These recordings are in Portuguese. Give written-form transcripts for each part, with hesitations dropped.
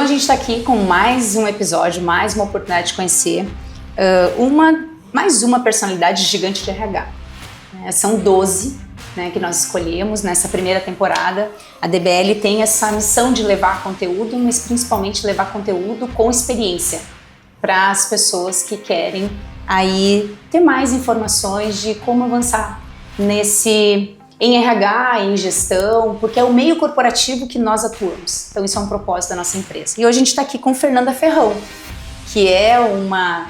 a gente está aqui com mais um episódio, mais uma oportunidade de conhecer mais uma personalidade gigante de RH. São 12, né, que nós escolhemos nessa primeira temporada. A DBL tem essa missão de levar conteúdo, mas principalmente levar conteúdo com experiência para as pessoas que querem aí ter mais informações de como avançar em RH, em gestão, porque é o meio corporativo que nós atuamos. Então isso é um propósito da nossa empresa. E hoje a gente está aqui com Fernanda Ferrão, que é uma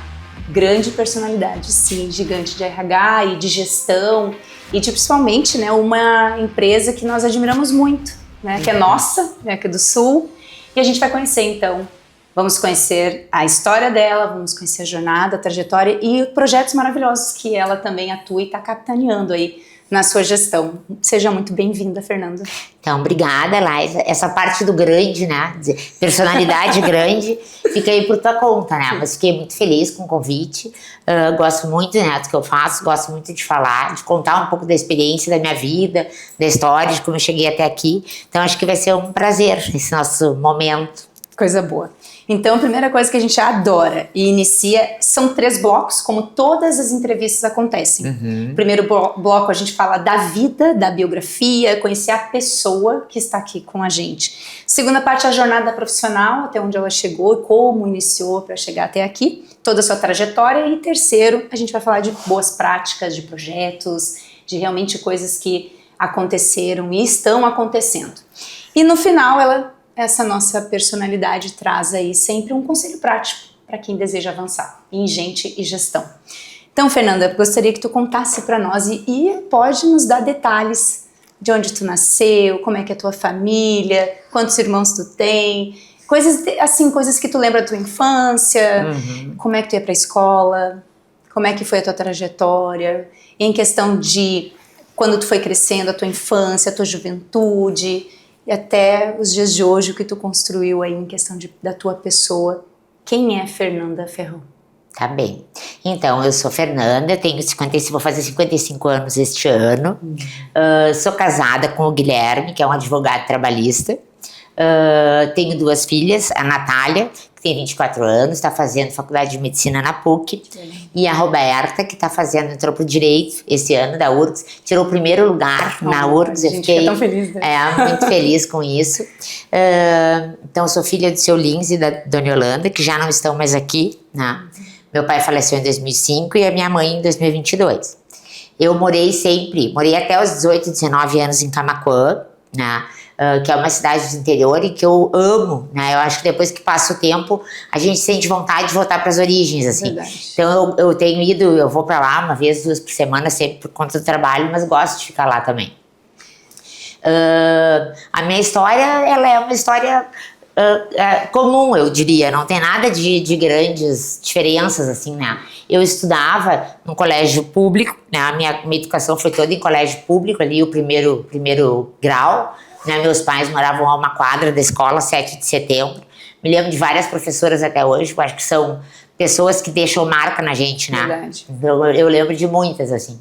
grande personalidade, sim, gigante de RH e de gestão e principalmente, né, uma empresa que nós admiramos muito, né, que é nossa, né, que é do Sul, e a gente vai conhecer então. Vamos conhecer a história dela, vamos conhecer a jornada, a trajetória e projetos maravilhosos que ela também atua e está capitaneando aí na sua gestão. Seja muito bem-vinda, Fernanda. Então, obrigada, Laisa. Essa parte do grande, né, personalidade grande, fica aí por tua conta, né, mas fiquei muito feliz com o convite, gosto muito, né, do que eu faço, gosto muito de falar, de contar um pouco da experiência da minha vida, da história, de como eu cheguei até aqui, então acho que vai ser um prazer esse nosso momento. Coisa boa. Então, a primeira coisa que a gente adora e inicia são 3 blocos, como todas as entrevistas acontecem. Primeiro bloco a gente fala da vida, da biografia, conhecer a pessoa que está aqui com a gente. Segunda parte, a jornada profissional, até onde ela chegou e como iniciou para chegar até aqui, toda a sua trajetória. E terceiro, a gente vai falar de boas práticas, de projetos, de realmente coisas que aconteceram e estão acontecendo. E no final, essa nossa personalidade traz aí sempre um conselho prático para quem deseja avançar em gente e gestão. Então, Fernanda, gostaria que tu contasse para nós e pode nos dar detalhes de onde tu nasceu, como é que é a tua família, quantos irmãos tu tem, coisas que tu lembra da tua infância, como é que tu ia para a escola, como é que foi a tua trajetória, em questão de quando tu foi crescendo, a tua infância, a tua juventude, e até os dias de hoje, o que tu construiu aí em questão da tua pessoa. Quem é Fernanda Ferrão? Tá bem. Então, eu sou Fernanda, vou fazer 55 anos este ano. Sou casada com o Guilherme, que é um advogado trabalhista. Tenho 2 filhas, a Natália, que tem 24 anos, está fazendo faculdade de medicina na PUC, e a Roberta, que entrou para o direito esse ano da URGS, tirou o primeiro lugar na URGS. Eu fiquei tão feliz, né? Muito feliz com isso. Então, sou filha do seu Lins e da Dona Yolanda, que já não estão mais aqui, né? Meu pai faleceu em 2005 e a minha mãe em 2022. Eu morei até os 18, 19 anos em Camaquã, né? Que é uma cidade do interior e que eu amo, né? Eu acho que depois que passa o tempo, a gente sente vontade de voltar para as origens, assim. Verdade. Então eu vou para lá 1 vez, 2 por semana, sempre por conta do trabalho, mas gosto de ficar lá também. A minha história, ela é uma história comum, eu diria, não tem nada de grandes diferenças, assim, né? Eu estudava no colégio público, né? A minha educação foi toda em colégio público, ali o primeiro grau, né? Meus pais moravam a 1 quadra da escola, 7 de setembro. Me lembro de várias professoras até hoje, eu acho que são pessoas que deixam marca na gente, né? Verdade. Eu lembro de muitas, assim.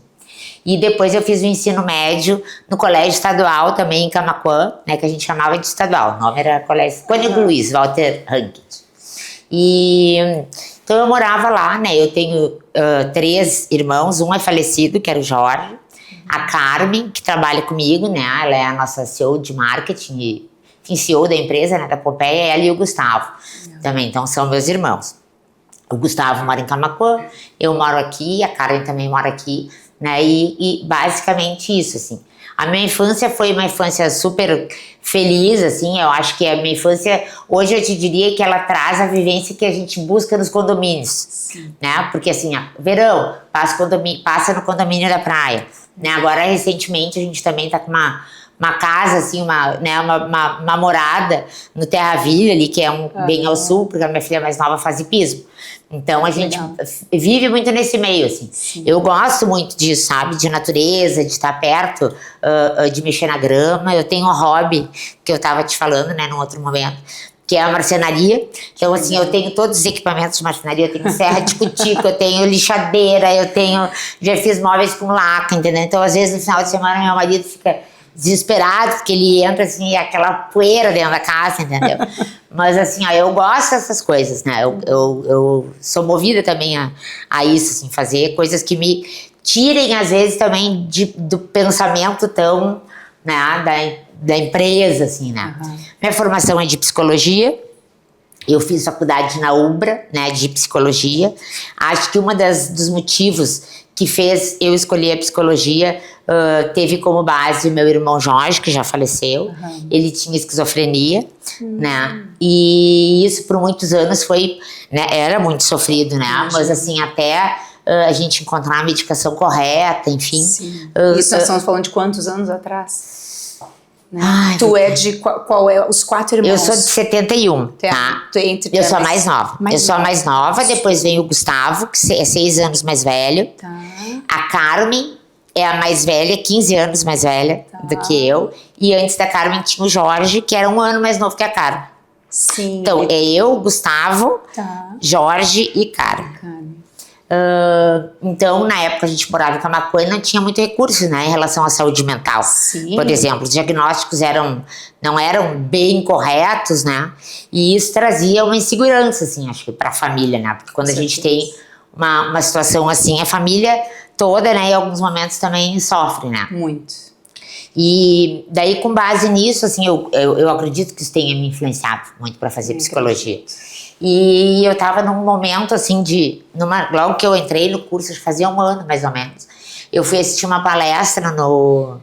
E depois eu fiz o ensino médio no colégio estadual também em Camaquã, né, que a gente chamava de estadual. O nome era Colégio Cônigo Luiz, Walter Rankit. Então eu morava lá, né, eu tenho 3 irmãos, um é falecido, que era o Jorge, a Carmen, que trabalha comigo, né, ela é a nossa CEO de marketing e CEO da empresa, né, da Pompeia, ela e o Gustavo também, então são meus irmãos. O Gustavo mora em Camaquã, eu moro aqui, a Carmen também mora aqui, né, e basicamente isso, assim. A minha infância foi uma infância super feliz, assim, eu acho que a minha infância, hoje eu te diria que ela traz a vivência que a gente busca nos condomínios, sim, né, porque assim, verão, passa no condomínio da praia, né, agora recentemente a gente também tá com uma casa, assim, uma morada no Terra Vila ali, que é bem ao sul, porque a minha filha mais nova faz hipismo. Então a gente vive muito nesse meio, assim. Sim. Eu gosto muito disso, sabe? De natureza, de estar perto, de mexer na grama. Eu tenho um hobby, que eu tava te falando, né, num outro momento, que é a marcenaria. Então, assim, eu tenho todos os equipamentos de marcenaria. Eu tenho serra de cutico, eu tenho lixadeira, já fiz móveis com laca, entendeu? Então, às vezes, no final de semana, meu marido fica desesperado, porque ele entra assim, aquela poeira dentro da casa, entendeu? Mas assim, ó, eu gosto dessas coisas, né? Eu sou movida também a isso, assim, fazer coisas que me tirem, às vezes, também do pensamento tão, né, da empresa, assim, né? Minha formação é de psicologia. Eu fiz faculdade na UBRA, né, de psicologia. Acho que dos motivos que fez eu escolher a psicologia teve como base o meu irmão Jorge, que já faleceu. Ele tinha esquizofrenia, né? E isso por muitos anos foi, né, era muito sofrido, né? Mas assim, até a gente encontrar a medicação correta, enfim. Isso nós estamos falando de quantos anos atrás? Né? Ai, Tu é de qual é os 4 irmãos? Eu sou de 71, tá? Eu sou a mais nova. Eu sou a mais nova, depois vem o Gustavo, que é 6 anos mais velho. Tá. A Carmen é a mais velha, 15 anos mais velha do que eu. E antes da Carmen tinha o Jorge, que era 1 ano mais novo que a Carmen. Sim. Então, é eu, Gustavo, Jorge e Carmen. Então, na época a gente morava em Camaquã e não tinha muito recurso, né, em relação à saúde mental. Sim. Por exemplo, os diagnósticos não eram bem corretos, né? E isso trazia uma insegurança, assim, acho que para a família, né? Porque quando a gente tem uma situação assim, a família toda, né, em alguns momentos também sofre, né? Muito. E daí, com base nisso, assim, eu acredito que isso tenha me influenciado muito para fazer psicologia. E eu tava num momento, assim, logo que eu entrei no curso, fazia 1 ano, mais ou menos, eu fui assistir uma palestra no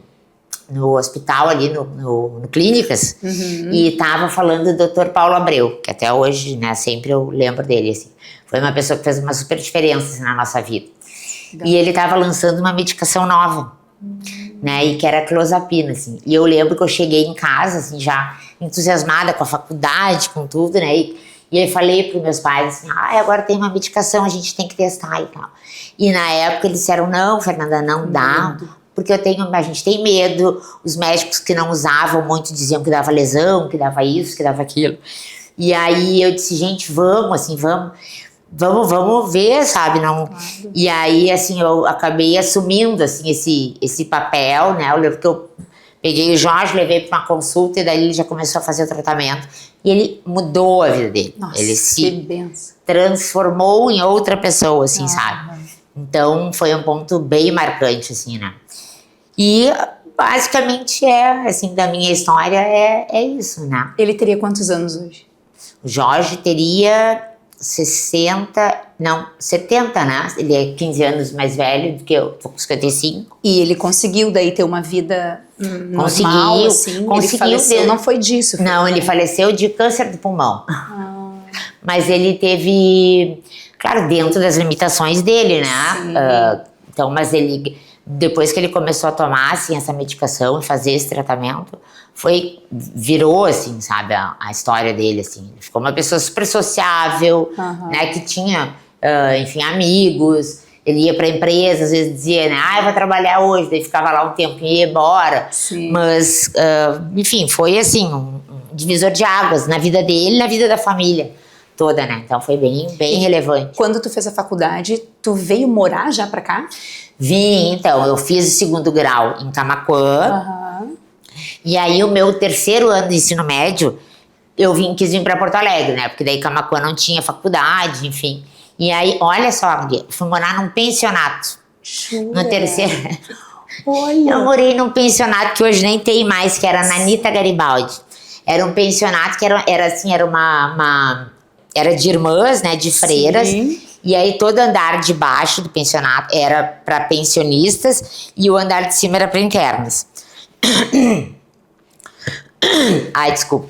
hospital ali, no Clínicas, e tava falando do Dr. Paulo Abreu, que até hoje, né, sempre eu lembro dele, assim. Foi uma pessoa que fez uma super diferença, assim, na nossa vida. E ele tava lançando uma medicação nova, né, e que era a clozapina, assim. E eu lembro que eu cheguei em casa, assim, já entusiasmada com a faculdade, com tudo, né, e aí falei para os meus pais assim, agora tem uma medicação, a gente tem que testar e tal. E na época eles disseram, não, Fernanda, não dá, porque a gente tem medo. Os médicos que não usavam muito diziam que dava lesão, que dava isso, que dava aquilo. E aí eu disse, gente, vamos ver, sabe? Não. Claro. E aí, assim, eu acabei assumindo, assim, esse papel, né? Eu lembro que eu peguei o Jorge, levei para uma consulta e daí ele já começou a fazer o tratamento. E ele mudou a vida dele. Nossa, ele se transformou em outra pessoa, assim, sabe? Então, foi um ponto bem marcante, assim, né? E, basicamente, assim, da minha história, é isso, né? Ele teria quantos anos hoje? O Jorge teria 70, né? Ele é 15 anos mais velho do que eu, tô com 55. E ele conseguiu daí ter uma vida normal, assim? Ele faleceu, não foi disso? Não, ele faleceu de câncer do pulmão. Mas ele teve, claro, dentro das limitações dele, né? Então, mas ele, depois que ele começou a tomar, assim, essa medicação e fazer esse tratamento, virou, assim, sabe, a história dele, assim. Ele ficou uma pessoa super sociável, né, que tinha, enfim, amigos. Ele ia pra empresa, às vezes dizia, né, eu vou trabalhar hoje, daí ficava lá um tempo e ia embora. Sim. Mas, enfim, foi, assim, um divisor de águas na vida dele e na vida da família toda, né, então foi bem relevante. Quando tu fez a faculdade, tu veio morar já pra cá? Vim, então, eu fiz o 2º grau em Camaquã. E aí, o meu 3º ano de ensino médio, quis vir para Porto Alegre, né? Porque daí Camaquã não tinha faculdade, enfim. E aí, olha só, fui morar num pensionato. Jura? No 3º. Olha. Eu morei num pensionato que hoje nem tem mais, que era na Anita Garibaldi. Era um pensionato que era de irmãs, né? De freiras. Sim. E aí, todo andar de baixo do pensionato era para pensionistas e o andar de cima era para internas. Ai, desculpa.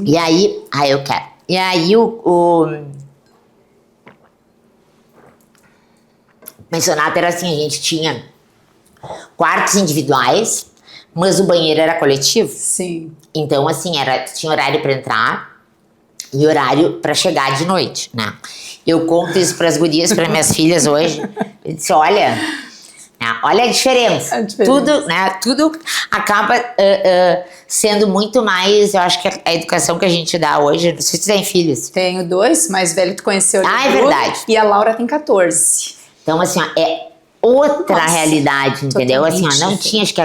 E aí, eu quero. E aí, o pensionato era assim, a gente tinha quartos individuais, mas o banheiro era coletivo. Sim. Então, assim, tinha horário para entrar e horário para chegar de noite, né? Eu conto isso para as gurias, para minhas filhas hoje. Eu disse, olha a diferença. Tudo, né? Tudo acaba sendo muito mais, eu acho que a educação que a gente dá hoje. Não sei se tu tem filhos. Tenho 2, mais velho tu conheceu. É verdade. E a Laura tem 14. Então, assim, é outra realidade, entendeu? Assim, não tinha, acho que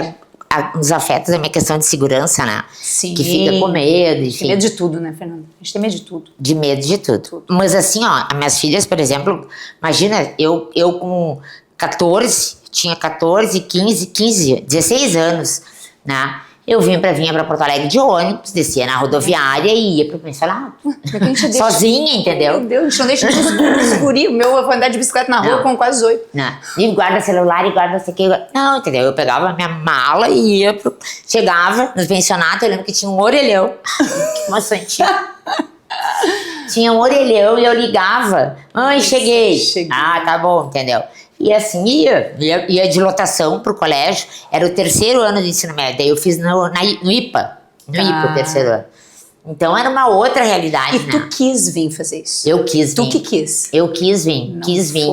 um dos afetos é a minha questão de segurança, né? Sim. Que fica com medo, enfim. Tem medo de tudo, né, Fernanda? A gente tem medo de tudo. De medo de tudo. Mas assim, ó, as minhas filhas, por exemplo, imagina, eu com 14, tinha 14, 15, 16 anos, né? Eu vinha pra Porto Alegre de ônibus, descia na rodoviária e ia pro pensionato. Sozinha, entendeu? Meu Deus, a gente não deixa os guri. O meu, eu vou andar de bicicleta na rua com quase 8. Não. E guarda celular, e guarda não sei o que. Não, entendeu? Eu pegava a minha mala e ia chegava no pensionato, eu lembro que tinha um orelhão. Que maçantinho. Tinha um orelhão e eu ligava. Mãe, cheguei. Ah, tá bom, entendeu? E assim ia de lotação pro colégio. Era o 3º ano de ensino médio. Daí eu fiz no IPA. No IPA, o 3º ano. Então era uma outra realidade, né? E tu quis vir fazer isso? Eu quis vir. Tu que quis? Eu quis vir, Não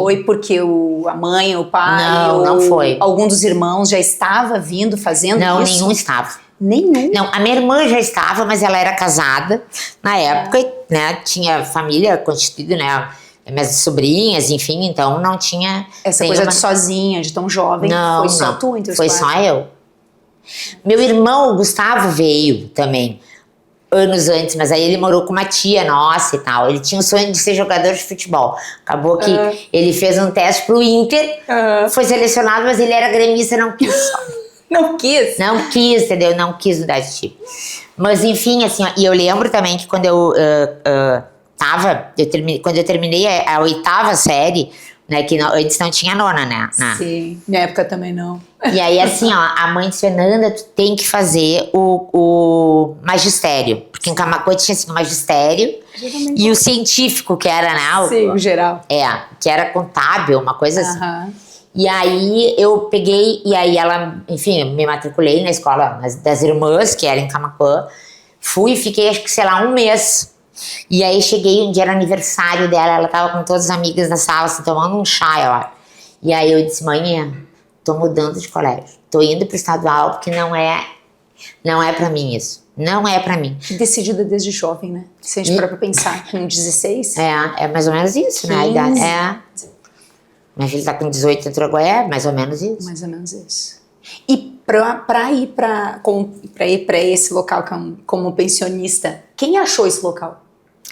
foi porque a mãe, o pai, não foi. Algum dos irmãos já estava vindo, fazendo isso? Não, nenhum estava. Nenhum? Não, a minha irmã já estava, mas ela era casada na época, né? Tinha família constituída, né? Minhas sobrinhas, enfim, então não tinha... Essa coisa de sozinha, de tão jovem, foi só tu entre os foi só eu. Meu irmão, o Gustavo, veio também, anos antes, mas aí ele morou com uma tia nossa e tal. Ele tinha o sonho de ser jogador de futebol. Acabou que ele fez um teste pro Inter, foi selecionado, mas ele era gremista, não quis. Não quis? Não quis, entendeu? Não quis mudar de tipo. Mas enfim, assim, ó, e eu lembro também que quando eu... quando eu terminei a 8ª série, né, que antes não tinha nona, né? Sim, minha época também não. E aí, assim, ó, a mãe disse, Fernanda, tu tem que fazer o magistério. Porque em Camaquã tinha, assim, o magistério e o científico, que era, né? Sim, o geral. Que era contábil, uma coisa assim. E aí, eu peguei, e aí ela, enfim, eu me matriculei na escola das irmãs, que era em Camaquã. Fui e fiquei, acho que, sei lá, um mês. E aí cheguei, um dia era aniversário dela, ela tava com todas as amigas na sala, assim, tomando um chá, ó. E aí eu disse, mãe, tô mudando de colégio, tô indo pro estadual, porque não é pra mim isso, não é pra mim. Decidida desde jovem, né? Se a gente parar pra pensar, com 16? É mais ou menos isso, 15. Né, a idade. Minha filha tá com 18, entrou agora, mais ou menos isso. Mais ou menos isso. E pra ir pra esse local como pensionista, quem achou esse local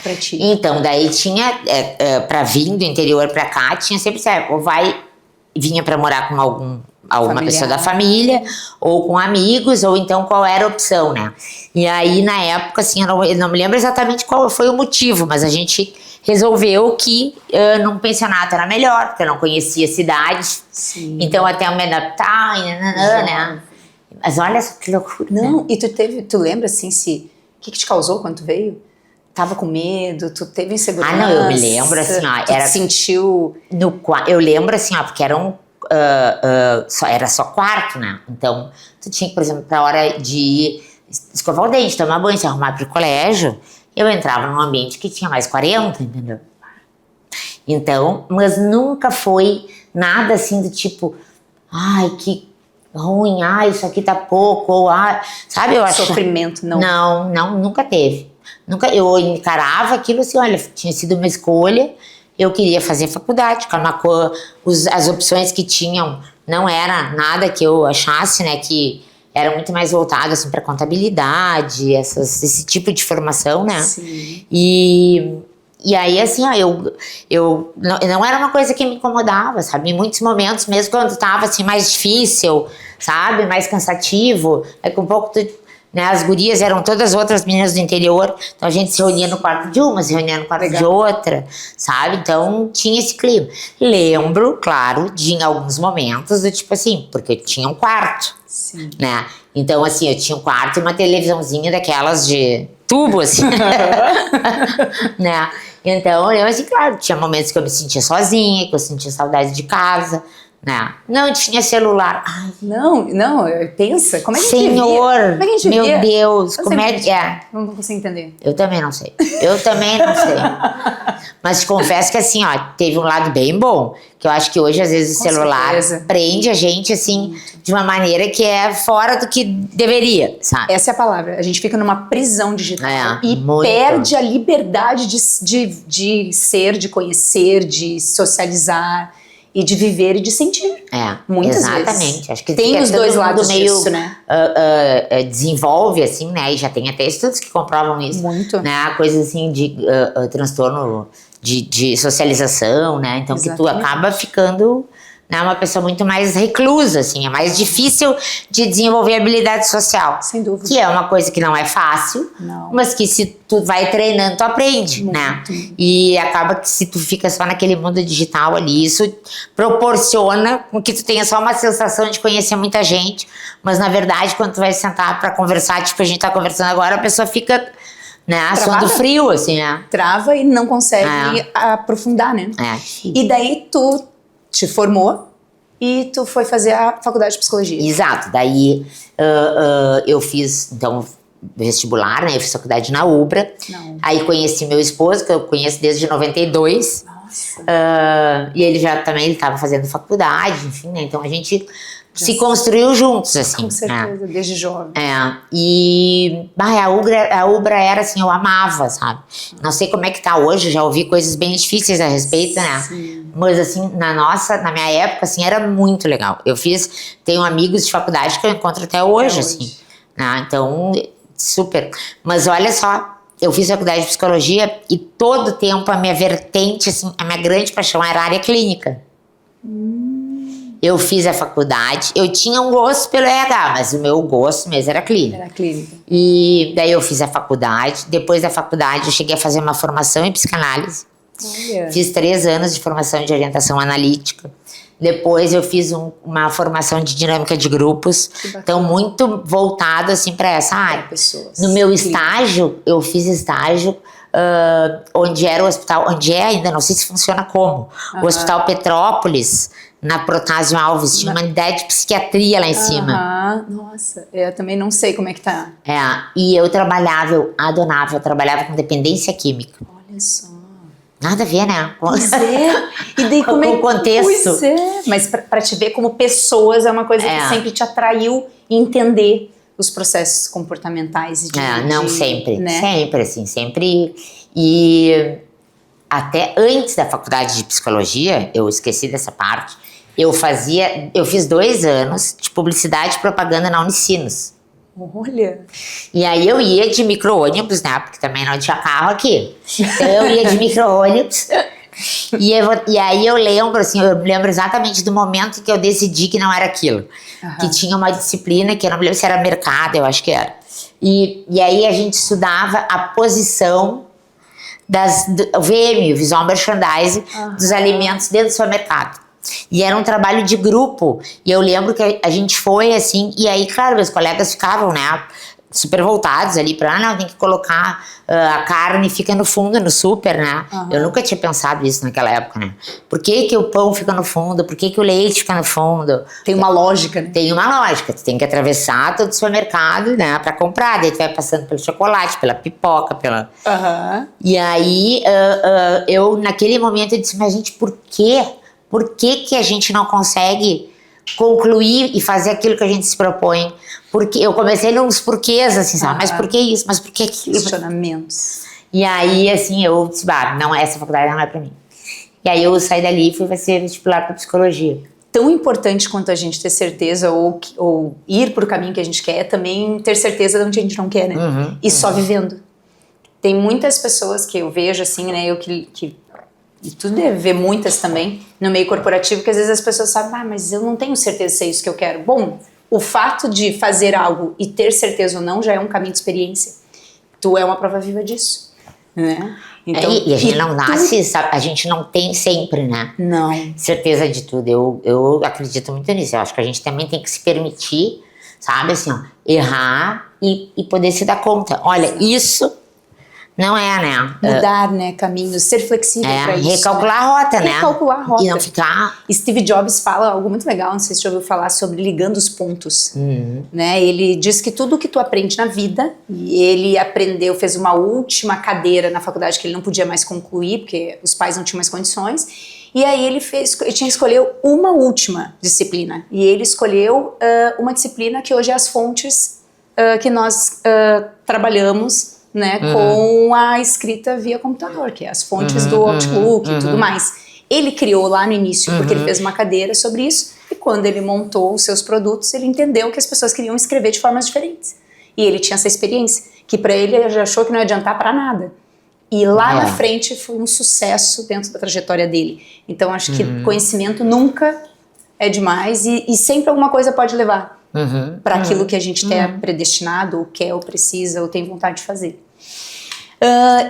pra ti? Então, daí tinha, pra vir do interior pra cá, tinha sempre, ou vinha pra morar com alguma pessoa da família, ou com amigos, ou então qual era a opção, né? E aí, na época, assim, eu não me lembro exatamente qual foi o motivo, mas a gente resolveu que num pensionato era melhor, porque eu não conhecia a cidade. Sim. Então, até eu me adaptar, né? Mas olha só que loucura. Não, e tu lembra, assim, o que te causou quando tu veio? Tava com medo, tu teve insegurança? Ah, não, eu me lembro, assim, ó. Tu sentiu... Eu lembro, assim, ó, porque era só quarto, né? Então, tu tinha que, por exemplo, pra hora de escovar o dente, tomar banho, se arrumar pro colégio, eu entrava num ambiente que tinha mais 40, entendeu? Então, mas nunca foi nada assim do tipo, ai, que ruim, isso aqui tá pouco, ou sabe, eu acho... Sofrimento, não. Não, nunca teve. Eu encarava aquilo assim, olha, tinha sido uma escolha, eu queria fazer faculdade, Camaquã, as opções que tinham não era nada que eu achasse, né, que era muito mais voltado assim para contabilidade, esse tipo de formação, né? Sim. E aí, assim, ó, eu não era uma coisa que me incomodava, sabe? Em muitos momentos, mesmo quando tava assim mais difícil, sabe? Mais cansativo, com um pouco né, as gurias eram todas outras meninas do interior, então a gente se reunia no quarto de uma, se reunia no quarto de outra, sabe? Então tinha esse clima. Lembro, claro, de em alguns momentos, do tipo assim, porque eu tinha um quarto, sim, né? Então, assim, eu tinha um quarto e uma televisãozinha daquelas de tubo, assim, né? Então, eu, assim, claro, tinha momentos que eu me sentia sozinha, que eu sentia saudade de casa, né? Não tinha celular. Ai, não, pensa, como é que a gente via? Como é que a gente meu via? Deus, como é que é? Não consigo entender. Eu também não sei. Mas te confesso que assim, ó, teve um lado bem bom, que eu acho que hoje às vezes o celular prende a gente assim, de uma maneira que é fora do que deveria, sabe? Essa é a palavra. A gente fica numa prisão digital e perde a liberdade de ser, de conhecer, de socializar. e de viver e de sentir. Muitas exatamente. vezes. Acho que tem os dois lados meio, disso, né? Desenvolve, assim, né? E já tem até estudos que comprovam isso. Muito. Né? Coisas assim de transtorno de socialização, né? Então que tu acaba ficando, né, uma pessoa muito mais reclusa, assim. É mais difícil de desenvolver habilidade social. Sem dúvida. Que é uma coisa que não é fácil, mas que se tu vai treinando, tu aprende, né? E acaba que se tu fica só naquele mundo digital ali, isso proporciona com que tu tenha só uma sensação de conhecer muita gente, mas na verdade quando tu vai sentar pra conversar, tipo a gente tá conversando agora, a pessoa fica, né, suando frio, assim, né? Trava e não consegue aprofundar, né? E daí tu te formou e tu foi fazer a faculdade de psicologia. Exato, daí eu fiz, então, vestibular, né? Eu fiz faculdade na UBRA. Aí conheci meu esposo, que eu conheço desde 92. Nossa. E ele já também estava fazendo faculdade, enfim, né? Então a gente se construiu juntos, assim. Com certeza, desde jovem. E a UBRA era assim, eu amava, sabe? Não sei como é que tá hoje, já ouvi coisas bem difíceis a respeito, né? Sim. Mas assim, na minha época, assim, era muito legal. Tenho amigos de faculdade que eu encontro até hoje, assim. Né? Então, super. Mas olha só, eu fiz faculdade de psicologia e todo tempo a minha vertente, assim, a minha grande paixão era a área clínica. Eu fiz a faculdade, eu tinha um gosto pelo RH, mas o meu gosto mesmo era clínica. Era clínica. E daí eu fiz a faculdade, depois da faculdade eu cheguei a fazer uma formação em psicanálise. Olha. Fiz 3 anos de formação de orientação analítica. Depois eu fiz uma formação de dinâmica de grupos. Então, muito voltado assim para essa área. No meu estágio, eu fiz estágio onde era o hospital, onde é ainda, não sei se funciona como, o Hospital Petrópolis, na Protásio Alves, tinha uma unidade de psiquiatria lá em cima. Nossa, eu também não sei como é que tá. E eu adorava, eu trabalhava com dependência química. Olha só. Nada a ver, né? Pois é. E daí como com o contexto. Pois é. Mas pra te ver como pessoas é uma coisa que sempre te atraiu entender os processos comportamentais. Não sempre. Né? Sempre, assim, sempre. E até antes da faculdade de psicologia, eu esqueci dessa parte, eu fiz 2 anos de publicidade e propaganda na Unicinos. Olha. E aí eu ia de micro-ônibus, né? Porque também não tinha carro aqui. Então eu ia de micro-ônibus. E aí eu lembro exatamente do momento que eu decidi que não era aquilo. Que tinha uma disciplina, que eu não me lembro se era mercado, eu acho que era. E aí a gente estudava a posição o VM, o Visual Merchandising, dos alimentos dentro do supermercado. E era um trabalho de grupo. E eu lembro que a gente foi assim, e aí, claro, meus colegas ficavam, né, super voltados ali pra, não, tem que colocar a carne, fica no fundo, no super, né? Eu nunca tinha pensado isso naquela época, né? Por que o pão fica no fundo? Por que o leite fica no fundo? Tem uma lógica, né? Tem uma lógica. Tu tem que atravessar todo o supermercado, né, pra comprar. Daí tu vai passando pelo chocolate, pela pipoca, E aí, eu, naquele momento, eu disse, mas gente, por quê? Por que a gente não consegue concluir e fazer aquilo que a gente se propõe? Porque eu comecei nos porquês, assim, sabe? Mas por que isso? Mas por que aquilo? Questionamentos. E aí, assim, eu disse, não, essa faculdade não é pra mim. E aí eu saí dali e fui fazer vestibular pra psicologia. Tão importante quanto a gente ter certeza ou ir pro caminho que a gente quer, é também ter certeza de onde a gente não quer, né? E só vivendo. Tem muitas pessoas que eu vejo, assim, né? E tu deve ver muitas também no meio corporativo, que às vezes as pessoas sabem, mas eu não tenho certeza se é isso que eu quero. Bom, o fato de fazer algo e ter certeza ou não já é um caminho de experiência. Tu é uma prova viva disso, né? Então, e a gente não nasce, sabe? A gente não tem sempre, né? Não. Certeza de tudo. Eu acredito muito nisso. Eu acho que a gente também tem que se permitir, sabe? Assim, errar e poder se dar conta. Olha, isso não é, né? Mudar, né, caminhos, ser flexível pra isso. Recalcular a rota, né? Recalcular a rota. E não ficar... Steve Jobs fala algo muito legal, não sei se você já ouviu falar sobre ligando os pontos. Né? Ele diz que tudo que tu aprende na vida, e ele fez uma última cadeira na faculdade que ele não podia mais concluir, porque os pais não tinham mais condições, e aí ele tinha que escolher uma última disciplina. E ele escolheu uma disciplina que hoje é as fontes que nós trabalhamos, né, com a escrita via computador, que é as fontes do Outlook e tudo mais. Ele criou lá no início, porque ele fez uma cadeira sobre isso, e quando ele montou os seus produtos, ele entendeu que as pessoas queriam escrever de formas diferentes. E ele tinha essa experiência, que para ele já achou que não ia adiantar para nada. E lá na frente foi um sucesso dentro da trajetória dele. Então acho que conhecimento nunca é demais e sempre alguma coisa pode levar para aquilo que a gente tem predestinado, ou quer, ou precisa, ou tem vontade de fazer.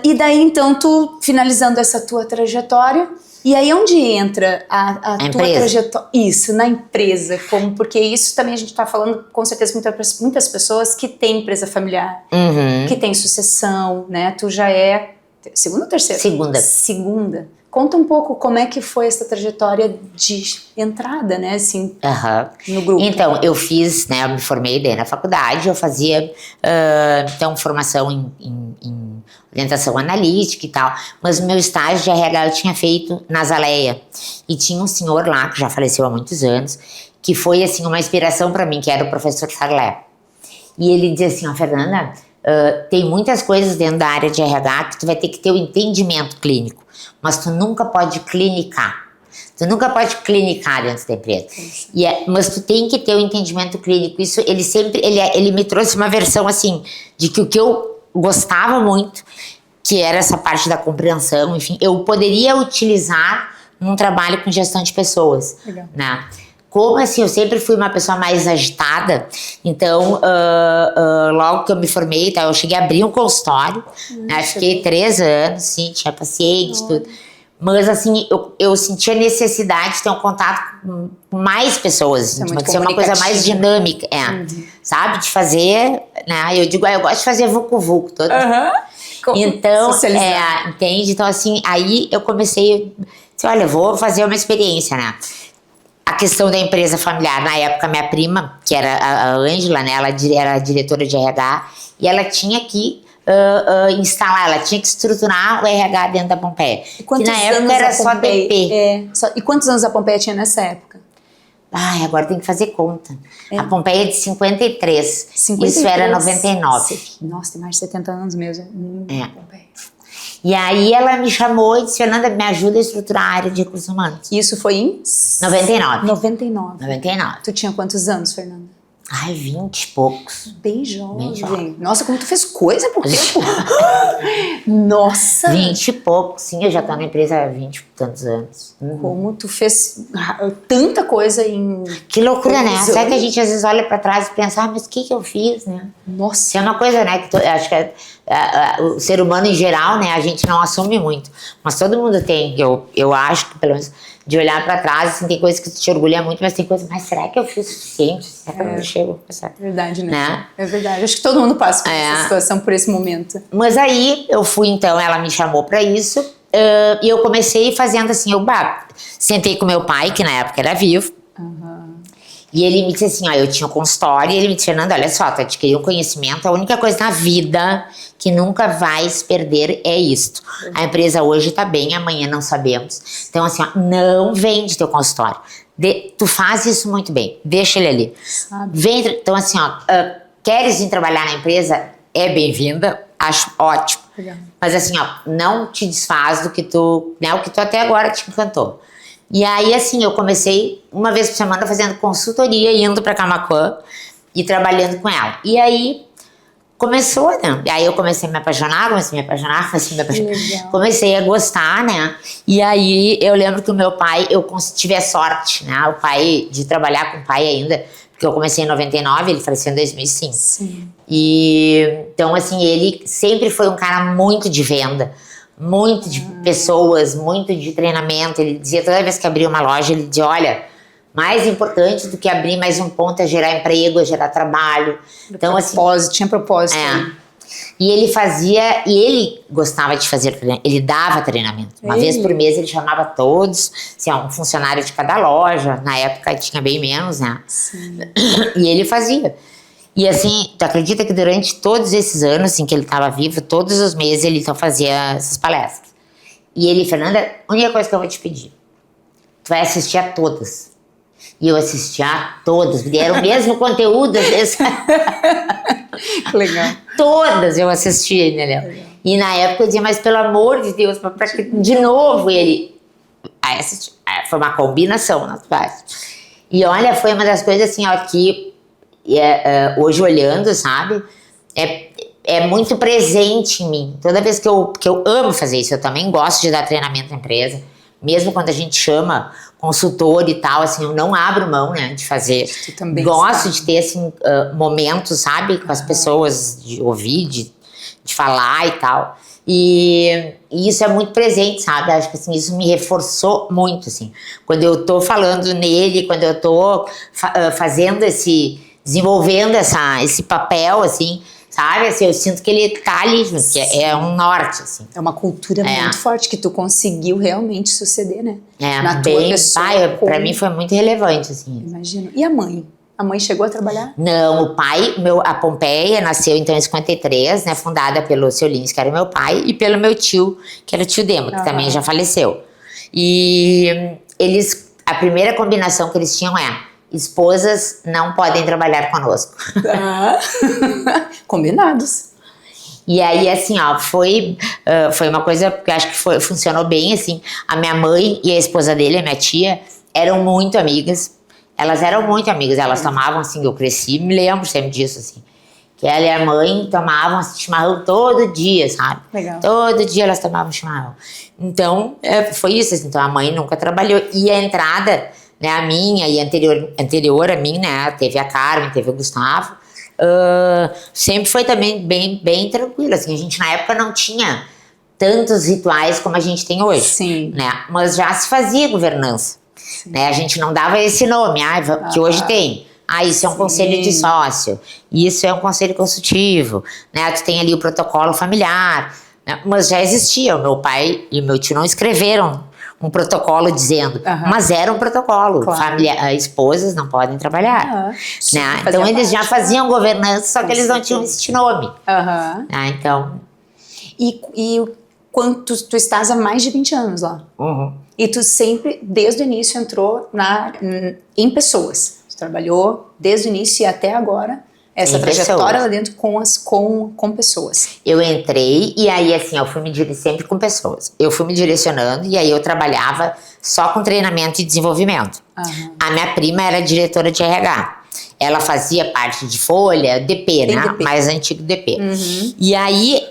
E daí então tu, finalizando essa tua trajetória, e aí onde entra a tua trajetória? Isso, na empresa, porque isso também a gente está falando com certeza muitas pessoas que têm empresa familiar, que tem sucessão, né? Tu já é segunda ou terceira? Segunda. Conta um pouco como é que foi essa trajetória de entrada, né, assim, no grupo. Então, eu fiz, né, eu me formei daí na faculdade, eu fazia, então, formação em orientação analítica e tal, mas o meu estágio de RH eu tinha feito na Zaleia, e tinha um senhor lá, que já faleceu há muitos anos, que foi, assim, uma inspiração para mim, que era o professor Sarlé. E ele dizia assim, Fernanda, tem muitas coisas dentro da área de RH que tu vai ter que ter o entendimento clínico, mas tu nunca pode clinicar. Tu nunca pode clinicar dentro da empresa. Mas tu tem que ter o entendimento clínico. Isso, ele me trouxe uma versão assim, de que o que eu gostava muito, que era essa parte da compreensão, enfim, eu poderia utilizar num trabalho com gestão de pessoas. Legal. Né? Como assim, eu sempre fui uma pessoa mais agitada, então logo que eu me formei, tá, eu cheguei a abrir um consultório, né, fiquei 3 anos, sim, tinha paciente, tudo. Mas assim, eu sentia necessidade de ter um contato com mais pessoas, de ser uma coisa mais dinâmica, sabe, de fazer, né, eu digo, eu gosto de fazer vucu-vucu, todo. Então, entende? Então assim, aí eu comecei, disse, olha, eu vou fazer uma experiência, né. A questão da empresa familiar, na época minha prima, que era a Ângela, né, ela era diretora de RH, e ela tinha que instalar, ela tinha que estruturar o RH dentro da Pompeia. Que na época era só DP. E quantos anos a Pompeia tinha nessa época? Ai, agora tem que fazer conta. A Pompeia é de 53. Isso era 99. Nossa, tem mais de 70 anos mesmo. Pompeia. E aí ela me chamou e disse, Fernanda, me ajuda a estruturar a área de recursos humanos. Isso foi em? 99. 99. Tu tinha quantos anos, Fernanda? Ai, 20 e poucos. Bem jovem. Nossa, como tu fez coisa por tempo. Nossa. 20 e poucos, sim, eu já tô na empresa há 20 e tantos anos. Como tu fez tanta coisa em... Que loucura, né? Sabe que a gente às vezes olha pra trás e pensa, mas o que eu fiz, né? Nossa. É uma coisa, né, que acho que o ser humano em geral, né, a gente não assume muito. Mas todo mundo tem, eu acho que pelo menos de olhar pra trás, assim, tem coisas que tu te orgulha muito, mas tem coisas, mas será que eu fiz o suficiente? Será que eu não chego a pensar? Verdade, né? É verdade. Acho que todo mundo passa por essa situação, por esse momento. Mas aí eu fui, então, ela me chamou pra isso, e eu comecei fazendo assim, sentei com meu pai, que na época era vivo, e ele me disse assim, ó, eu tinha um consultório, e ele me disse, Fernanda, olha só, tu adquiriu um conhecimento, a única coisa na vida que nunca vais perder é isto. A empresa hoje tá bem, amanhã não sabemos. Então assim, ó, não vende teu consultório. Tu faz isso muito bem, deixa ele ali. Vem, então assim, ó, queres vir trabalhar na empresa? É bem-vinda, acho ótimo. Legal. Mas assim, ó, não te desfaz do que tu, né, o que tu até agora te encantou. E aí, assim, eu comecei uma vez por semana fazendo consultoria, indo pra Camaquã e trabalhando com ela. E aí, começou, né? E aí eu comecei a me apaixonar, comecei a gostar, né? E aí, eu lembro que o meu pai, eu tive a sorte, né? O pai, de trabalhar com o pai ainda, porque eu comecei em 99, ele faleceu em 2005. Sim. E, então, assim, ele sempre foi um cara muito de venda. Muito de pessoas, muito de treinamento. Ele dizia, toda vez que abria uma loja, ele dizia, olha, mais importante do que abrir mais um ponto é gerar emprego, é gerar trabalho. Então, propósito, tinha propósito. E ele fazia, e ele gostava de fazer treinamento, ele dava treinamento. Uma vez por mês ele chamava todos, assim, um funcionário de cada loja, na época tinha bem menos, né? Sim. E ele fazia. E assim, tu acredita que durante todos esses anos assim, que ele estava vivo, todos os meses ele então fazia essas palestras. E ele, Fernanda, a única coisa que eu vou te pedir, tu vai assistir a todas. E eu assistia a todas, porque era o mesmo conteúdo às vezes. Legal. Todas eu assistia, entendeu? E na época eu dizia, mas pelo amor de Deus, de novo ele... faz. Foi uma combinação nas faz. E olha, foi uma das coisas assim, ó, que hoje olhando, sabe, é muito presente em mim. Toda vez que eu amo fazer isso, eu também gosto de dar treinamento na empresa, mesmo quando a gente chama consultor e tal, assim, eu não abro mão, né, de fazer. Tu também gosto sabe. de ter, assim, momentos, sabe, com as pessoas, de ouvir, de falar e tal. E isso é muito presente, sabe? Acho que assim, isso me reforçou muito, assim. Quando eu tô falando nele, quando eu tô fazendo desenvolvendo esse papel, assim, sabe? Assim, eu sinto que ele tá ali, que é um norte, assim. É uma cultura muito forte que tu conseguiu realmente suceder, né? Na tua pessoa. Pra mim foi muito relevante, assim. Imagino. E a mãe? A mãe chegou a trabalhar? Não, o pai, a Pompeia nasceu então em 53, né, fundada pelo seu Lins, que era meu pai, e pelo meu tio, que era o tio Demo, que também já faleceu. E a primeira combinação que eles tinham esposas não podem trabalhar conosco. Combinados. E aí, assim, ó, foi uma coisa que eu acho que funcionou bem, assim. A minha mãe e a esposa dele, a minha tia, eram muito amigas. Elas eram muito amigas, elas tomavam, assim, eu cresci, me lembro sempre disso, assim. Que ela e a mãe tomavam chimarrão todo dia, sabe? Legal. Todo dia elas tomavam chimarrão. Então, foi isso, assim, então a mãe nunca trabalhou. E a entrada, né, a minha e anterior a mim, né, teve a Carmen, teve o Gustavo, sempre foi também bem tranquila, assim, a gente na época não tinha tantos rituais como a gente tem hoje. Sim. Né, mas já se fazia governança. Né, a gente não dava esse nome, que hoje tem. Isso é um conselho de sócio, isso é um conselho consultivo, né? Tu tem ali o protocolo familiar, né? Mas já existia. O meu pai e o meu tio não escreveram um protocolo dizendo, mas era um protocolo. Claro. Esposas não podem trabalhar. Né? Então eles já faziam governança, só que eles não tinham esse nome. Então. E quanto tu estás há mais de 20 anos lá? E tu sempre, desde o início, entrou em pessoas. Tu trabalhou desde o início e até agora, essa trajetória lá dentro com pessoas. Eu entrei e aí, assim, eu fui sempre com pessoas. Eu fui me direcionando e aí eu trabalhava só com treinamento e desenvolvimento. A minha prima era diretora de RH. Ela fazia parte de Folha, DP, né? DP. Mais antigo DP. E aí,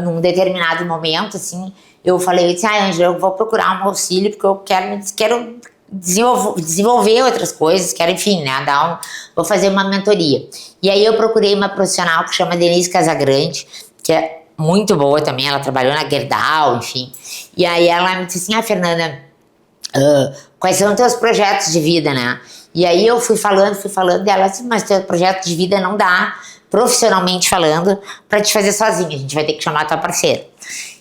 num determinado momento, assim, eu falei, Ângela, eu vou procurar um auxílio porque eu quero desenvolver outras coisas, quero, enfim, né, vou fazer uma mentoria. E aí eu procurei uma profissional que chama Denise Casagrande, que é muito boa também, ela trabalhou na Gerdau, enfim. E aí ela me disse assim, Fernanda, quais são os teus projetos de vida, né? E aí eu fui falando, e ela disse, mas teu projeto de vida não dá, profissionalmente falando, pra te fazer sozinha, a gente vai ter que chamar a tua parceira.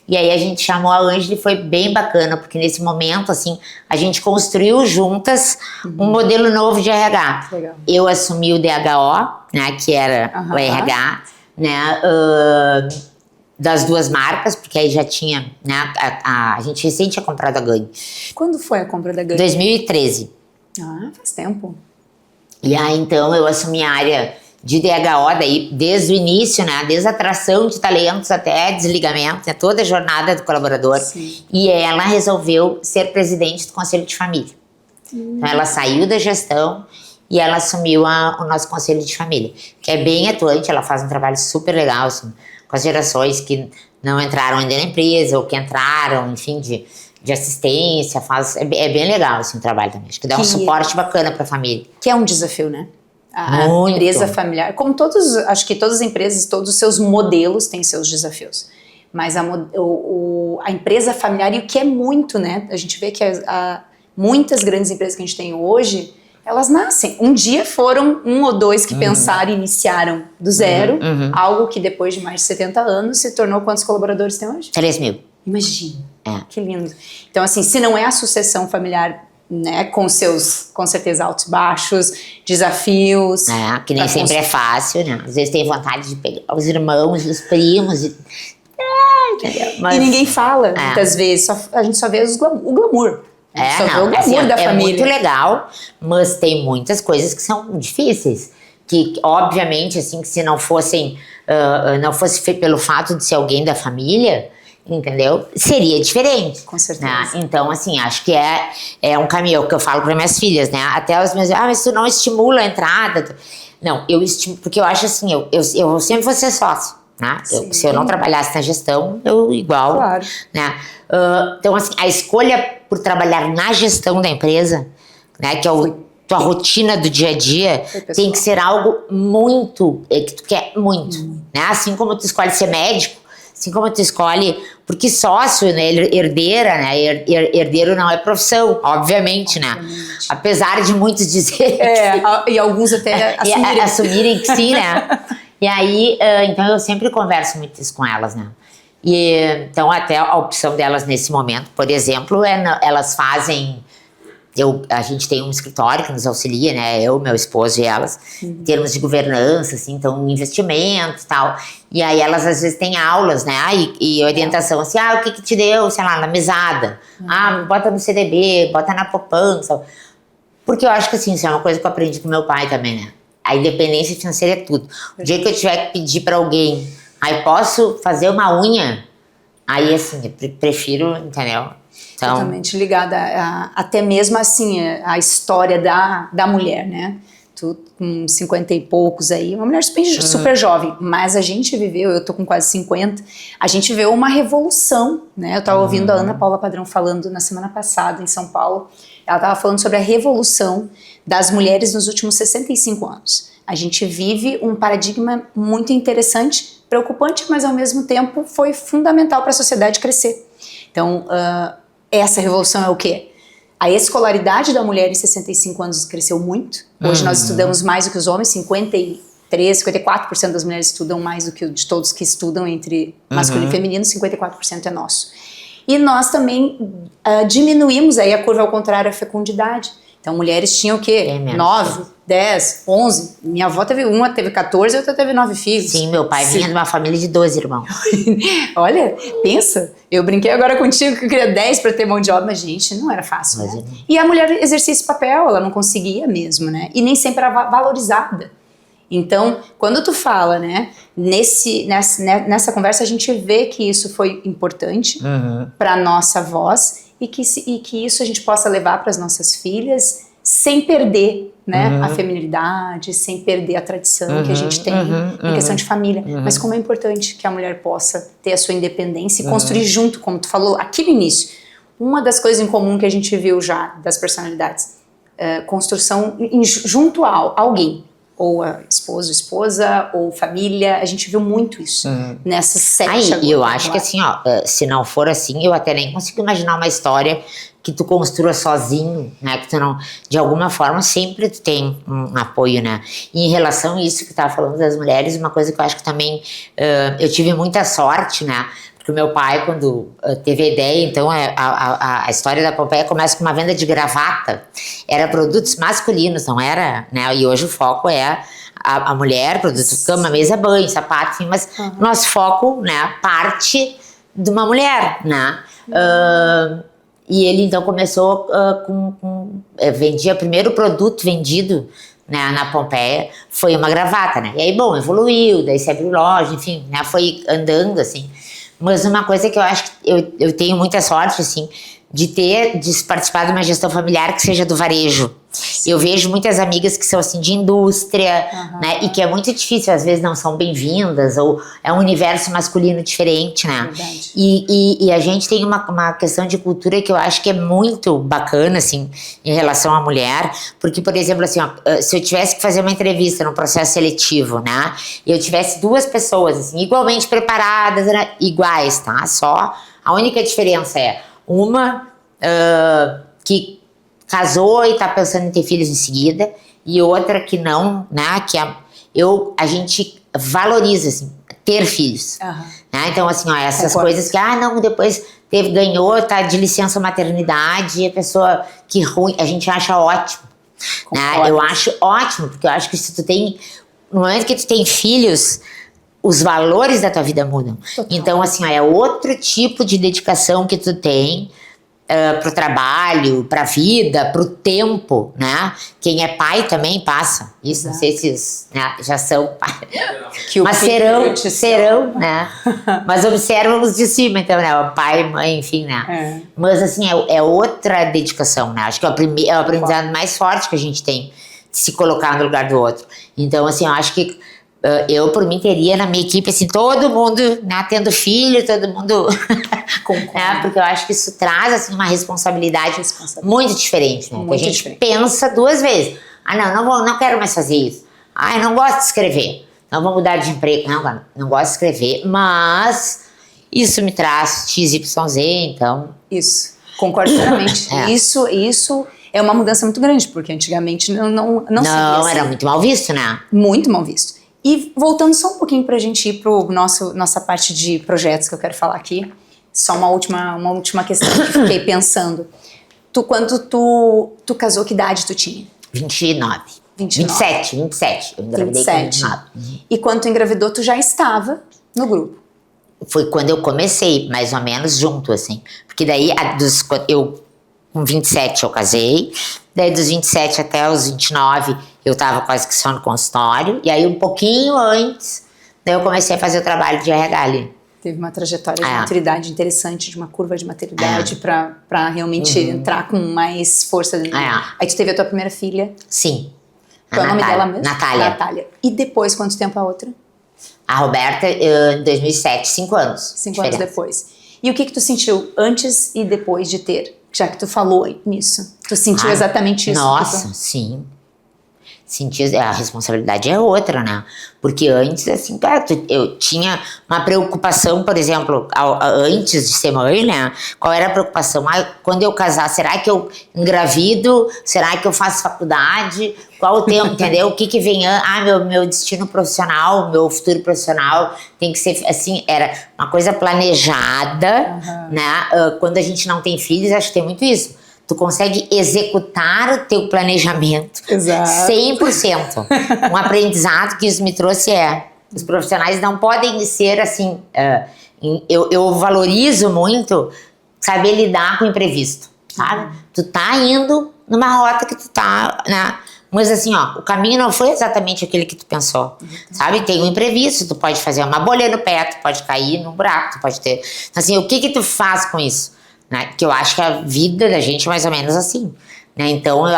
E aí a gente chamou a Ângela e foi bem bacana, porque nesse momento, assim, a gente construiu juntas um modelo novo de RH. Legal. Eu assumi o DHO, né, que era o RH, né, das duas marcas, porque aí já tinha, né, a gente recém tinha comprado a Ganhe. Quando foi a compra da Ganhe? 2013. Faz tempo. E aí, então, eu assumi a área de DHO, daí, desde o início, né, desde a atração de talentos até desligamento, né, toda a jornada do colaborador. Sim. E ela resolveu ser presidente do Conselho de Família. Então, ela saiu da gestão e ela assumiu o nosso Conselho de Família, que é bem atuante, ela faz um trabalho super legal, assim, com as gerações que não entraram ainda na empresa ou que entraram, enfim, de assistência, é bem legal assim, o trabalho também. Acho que dá um suporte bacana para a família. Que é um desafio, né? A empresa familiar, como acho que todas as empresas, todos os seus modelos têm seus desafios. Mas a empresa familiar, e o que é muito, né? A gente vê que muitas grandes empresas que a gente tem hoje, elas nascem. Um dia foram um ou dois que pensaram e iniciaram do zero, algo que depois de mais de 70 anos se tornou quantos colaboradores tem hoje? 3 mil. Imagina. Que lindo. Então, assim, se não é a sucessão familiar, né, com certeza, altos e baixos, desafios. Que nem sempre é fácil, né? Às vezes tem vontade de pegar os irmãos, os primos. Mas, e ninguém fala, muitas vezes. A gente só vê o glamour. Só vê o glamour da família. É muito legal, mas tem muitas coisas que são difíceis. Que, obviamente, assim, que se não fosse pelo fato de ser alguém da família, entendeu? Seria diferente. Com certeza. Né? Então, assim, acho que é um caminho que eu falo para minhas filhas, né? Até os meus, mas tu não estimula a entrada. Não, eu estimulo, porque eu acho assim, eu sempre vou ser sócio, né? Se eu não trabalhasse na gestão, eu igual, claro. Né? Então, assim, a escolha por trabalhar na gestão da empresa, né? Que é tua rotina do dia a dia, tem que ser algo muito, que tu quer muito, né? Assim como tu escolhe ser médico, assim como tu escolhe, porque sócio, né, herdeira, né, herdeiro não é profissão, obviamente, né, apesar de muitos dizerem e alguns até assumirem que sim, né, e aí, então eu sempre converso muito isso com elas, né, e então até a opção delas nesse momento, por exemplo, elas fazem, a gente tem um escritório que nos auxilia, né? Eu, meu esposo e elas, em termos de governança, assim, então investimento e tal. E aí elas às vezes têm aulas, né? E orientação, assim, o que te deu, sei lá, na mesada? Bota no CDB, bota na poupança. Porque eu acho que assim, isso é uma coisa que eu aprendi com meu pai também, né? A independência financeira é tudo. O dia que eu tiver que pedir pra alguém, posso fazer uma unha? Aí, assim, eu prefiro, entendeu? Então, totalmente ligada até mesmo assim a história da mulher, né? Tu com 50 e poucos aí, uma mulher super jovem, mas a gente viveu, eu tô com quase 50, a gente viveu uma revolução, né? Eu tava ouvindo a Ana Paula Padrão falando na semana passada em São Paulo, ela tava falando sobre a revolução das mulheres nos últimos 65 anos. A gente vive um paradigma muito interessante, preocupante, mas ao mesmo tempo foi fundamental para a sociedade crescer. Então, essa revolução é o quê? A escolaridade da mulher em 65 anos cresceu muito. Hoje nós estudamos mais do que os homens, 53, 54% das mulheres estudam mais do que de todos que estudam entre masculino e feminino, 54% é nosso. E nós também diminuímos aí a curva ao contrário, a fecundidade. Então mulheres tinham o quê? 9, 10, 11. Minha avó teve 14 e outra teve 9 filhos. Sim, meu pai vinha de uma família de 12 irmãos. Olha, pensa, eu brinquei agora contigo que eu queria 10 para ter mão de obra, mas gente, não era fácil, né? E a mulher exercia esse papel, ela não conseguia mesmo, né? E nem sempre era valorizada. Então, quando tu fala, né, nessa conversa a gente vê que isso foi importante para nossa voz e que isso a gente possa levar para as nossas filhas sem perder, né, a feminilidade, sem perder a tradição que a gente tem em questão de família. Mas como é importante que a mulher possa ter a sua independência e construir junto, como tu falou aqui no início. Uma das coisas em comum que a gente viu já das personalidades, construção junto a alguém. Ou a esposo, esposa, ou família, a gente viu muito isso nessas 7 agora. Eu acho que assim, se não for assim, eu até nem consigo imaginar uma história que tu construa sozinho, né, que tu não, de alguma forma sempre tu tem um apoio, né, e em relação a isso que tu tava falando das mulheres, uma coisa que eu acho que também, eu tive muita sorte, né, porque o meu pai, quando teve a ideia, então a história da Pompeia começa com uma venda de gravata, era produtos masculinos, não era, né, e hoje o foco é a mulher, produtos cama, mesa, banho, sapato, enfim, mas nosso foco, né, parte de uma mulher, né, e ele então começou vendia, o primeiro produto vendido, né, na Pompeia foi uma gravata, né, e aí, bom, evoluiu, daí se abriu loja, enfim, né, foi andando, assim. Mas uma coisa que eu acho que eu tenho muita sorte, assim, de participar de uma gestão familiar que seja do varejo. Eu vejo muitas amigas que são assim de indústria, né, e que é muito difícil, às vezes não são bem-vindas, ou é um universo masculino diferente, né? E a gente tem uma questão de cultura que eu acho que é muito bacana, assim, em relação à mulher, porque, por exemplo, assim, se eu tivesse que fazer uma entrevista num processo seletivo, né, e eu tivesse 2 pessoas, assim, igualmente preparadas, né, iguais, tá? Só a única diferença é uma que casou e tá pensando em ter filhos em seguida, e outra que não, né, que a gente valoriza, assim, ter filhos, né, então assim, essas coisas que, não, depois ganhou, tá de licença maternidade, a pessoa, que ruim, a gente acha ótimo, né, eu acho ótimo, porque eu acho que se tu tem, no momento que tu tem filhos, os valores da tua vida mudam. Total. Então assim, é outro tipo de dedicação que tu tem pro trabalho, pra vida, pro tempo, né? Quem é pai também passa. Isso, não sei se isso, né, já são pais. Mas serão, né? Mas observam os de cima, então, né? O pai, mãe, enfim, né? Mas, assim, é outra dedicação, né? Acho que é o aprendizado mais forte que a gente tem, de se colocar no lugar do outro. Então, assim, eu acho que eu, por mim, teria na minha equipe, assim, todo mundo, né, tendo filho, todo mundo... né, porque eu acho que isso traz, assim, uma responsabilidade muito diferente, né? Muito a gente pensa duas vezes. Não quero mais fazer isso. Eu não gosto de escrever. Não vou mudar de emprego. Não gosto de escrever, mas isso me traz XYZ, então... Isso, concordo plenamente. Isso é uma mudança muito grande, porque antigamente não assim. Era muito mal visto, né? Muito mal visto. E voltando só um pouquinho pra gente ir pro nossa parte de projetos que eu quero falar aqui, só uma última questão que fiquei pensando. Quando tu casou, que idade tu tinha? 29. 27. Eu engravidei com 29. E quando tu engravidou, tu já estava no grupo? Foi quando eu comecei, mais ou menos, junto, assim. Porque daí, com 27 eu casei, daí dos 27 até os 29 eu tava quase que só no consultório, e aí um pouquinho antes, daí eu comecei a fazer o trabalho de RH ali. Teve uma trajetória de maturidade interessante, de uma curva de maternidade pra realmente entrar com mais força. Aí tu teve a tua primeira filha. Sim. Qual é o nome dela mesmo? Natália. E depois, quanto tempo a outra? A Roberta, em 2007, 5 anos. 5 anos depois. E o que tu sentiu antes e depois de ter? Já que tu falou nisso. Tu sentiu exatamente isso? Nossa, sim. Senti, a responsabilidade é outra, né? Porque antes, assim, cara, eu tinha uma preocupação, por exemplo, antes de ser mãe, né? Qual era a preocupação? Quando eu casar, será que eu engravido? Será que eu faço faculdade? Qual o tempo, entendeu? O que vem? Meu destino profissional, meu futuro profissional tem que ser, assim, era uma coisa planejada, né? Quando a gente não tem filhos, acho que tem muito isso. Tu consegue executar o teu planejamento. Exato. 100%. Um aprendizado que isso me trouxe os profissionais não podem ser assim, eu valorizo muito saber lidar com o imprevisto, sabe? Tu tá indo numa rota que tu tá, né? Mas assim, o caminho não foi exatamente aquele que tu pensou, sabe? Tem um imprevisto, tu pode fazer uma bolha no pé, tu pode cair num buraco, tu pode ter... Assim, o que tu faz com isso? Né? Que eu acho que a vida da gente é mais ou menos assim, né? Então eu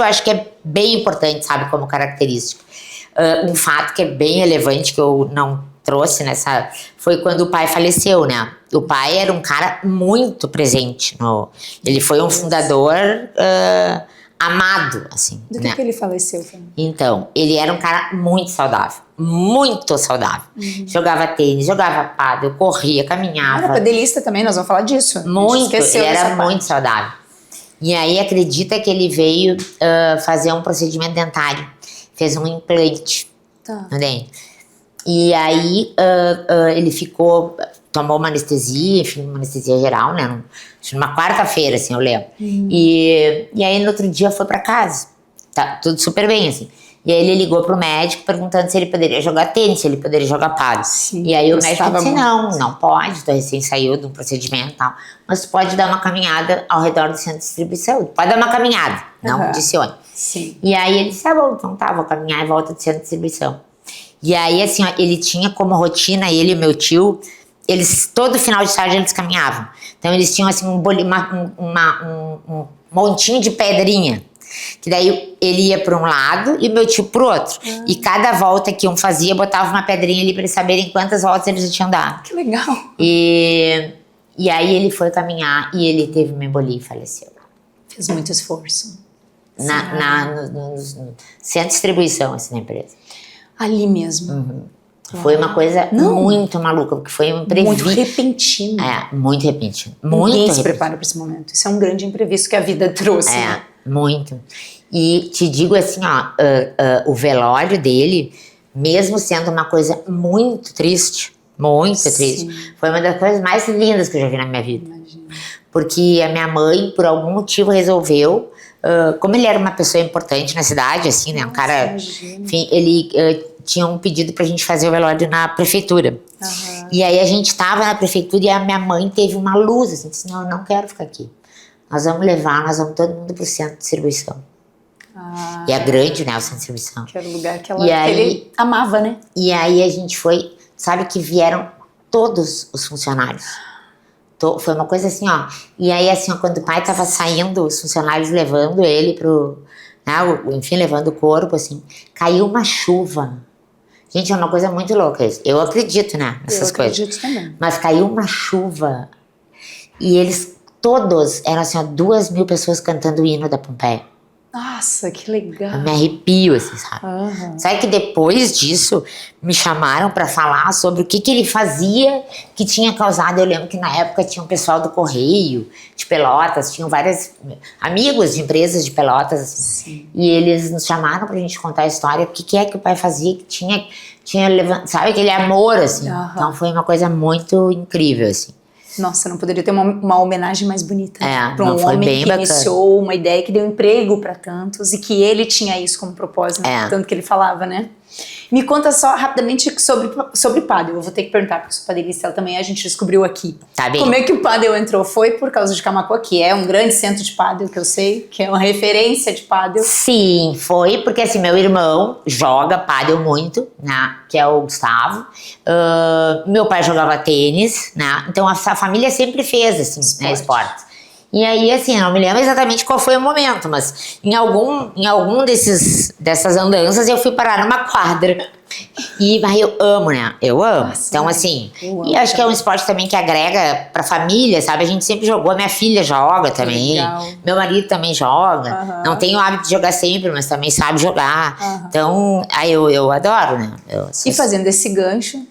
acho que é bem importante, sabe, como característica. Um fato que é bem relevante que eu não trouxe foi quando o pai faleceu, né? O pai era um cara muito presente ele foi um fundador amado, assim. Do que ele faleceu? Então, ele era um cara muito saudável. Muito saudável. Jogava tênis, jogava pádel, corria, caminhava. Era padelista também, nós vamos falar disso. Muito, ele era muito saudável. E aí acredita que ele veio fazer um procedimento dentário. Fez um implante no dente. E aí ele tomou uma anestesia, enfim, uma anestesia geral, né? Numa quarta-feira, assim, eu lembro. E aí no outro dia foi pra casa. Tá tudo super bem, assim. E aí ele ligou pro médico perguntando se ele poderia jogar tênis, se ele poderia jogar pádel. E aí o médico disse, não pode, tu recém saiu de um procedimento e tal. Mas tu pode dar uma caminhada ao redor do centro de distribuição. Tu pode dar uma caminhada, não dicione. E aí ele disse, bom, então vou caminhar em volta do centro de distribuição. E aí, assim, ele tinha como rotina, ele e meu tio, todo final de tarde eles caminhavam. Então eles tinham, assim, um montinho de pedrinha. Que daí ele ia para um lado e meu tio pro outro. E cada volta que um fazia, botava uma pedrinha ali para eles saberem quantas voltas eles já tinham dado. Que legal! E aí ele foi caminhar e ele teve uma embolia e faleceu. Fez muito esforço. No centro de distribuição, assim, na empresa. Ali mesmo. Foi uma coisa muito maluca, porque foi um imprevisto. Muito repentino. Muito repentino. Ninguém se prepara para esse momento. Isso é um grande imprevisto que a vida trouxe. Né? Muito. E te digo assim, o velório dele, mesmo sendo uma coisa muito triste, foi uma das coisas mais lindas que eu já vi na minha vida. Imagina. Porque a minha mãe, por algum motivo, resolveu, como ele era uma pessoa importante na cidade, assim, né, um cara, enfim, ele tinha um pedido pra gente fazer o velório na prefeitura. E aí a gente tava na prefeitura e a minha mãe teve uma luz, assim, disse, não, eu não quero ficar aqui. nós vamos todo mundo pro centro de distribuição. E é grande, né, o centro de distribuição. Que era o lugar que ele amava, né? E aí a gente foi, sabe que vieram todos os funcionários. Foi uma coisa assim, ó. E aí, assim, ó, quando o pai tava saindo, os funcionários levando ele pro... Né, enfim, levando o corpo, assim. Caiu uma chuva. Gente, é uma coisa muito louca isso. Eu acredito, né, nessas coisas. Eu acredito também. Mas caiu uma chuva. E eles todos, eram assim, ó, 2.000 pessoas cantando o hino da Pompeia. Nossa, que legal. Eu me arrepio, assim, sabe? Sabe que depois disso me chamaram pra falar sobre o que ele fazia que tinha causado. Eu lembro que na época tinha um pessoal do Correio, de Pelotas, tinham vários amigos de empresas de Pelotas, assim. Sim. E eles nos chamaram pra gente contar a história, o que é que o pai fazia que tinha levantado, sabe, aquele amor, assim. Então foi uma coisa muito incrível, assim. Nossa, não poderia ter uma homenagem mais bonita para um homem que bacana. iniciou uma ideia que deu emprego para tantos e que ele tinha isso como propósito, tanto que ele falava, né? Me conta só rapidamente sobre pádel. Eu vou ter que perguntar, porque eu sou padelista também, a gente descobriu aqui. Tá bem. Como é que o pádel entrou? Foi por causa de Camaquã, que é um grande centro de pádel, que eu sei, que é uma referência de pádel. Sim, foi porque assim, meu irmão joga pádel muito, né, que é o Gustavo. Meu pai jogava tênis, né, então a família sempre fez, assim, né, esporte. E aí, assim, eu não me lembro exatamente qual foi o momento, mas em algum dessas andanças eu fui parar numa quadra. E aí eu amo, né? Eu amo. Nossa, então, assim, e acho que é um esporte também que agrega pra família, sabe? A gente sempre jogou, minha filha joga também, meu marido também joga. Não tenho o hábito de jogar sempre, mas também sabe jogar. Então, aí eu adoro, né? E fazendo esse gancho,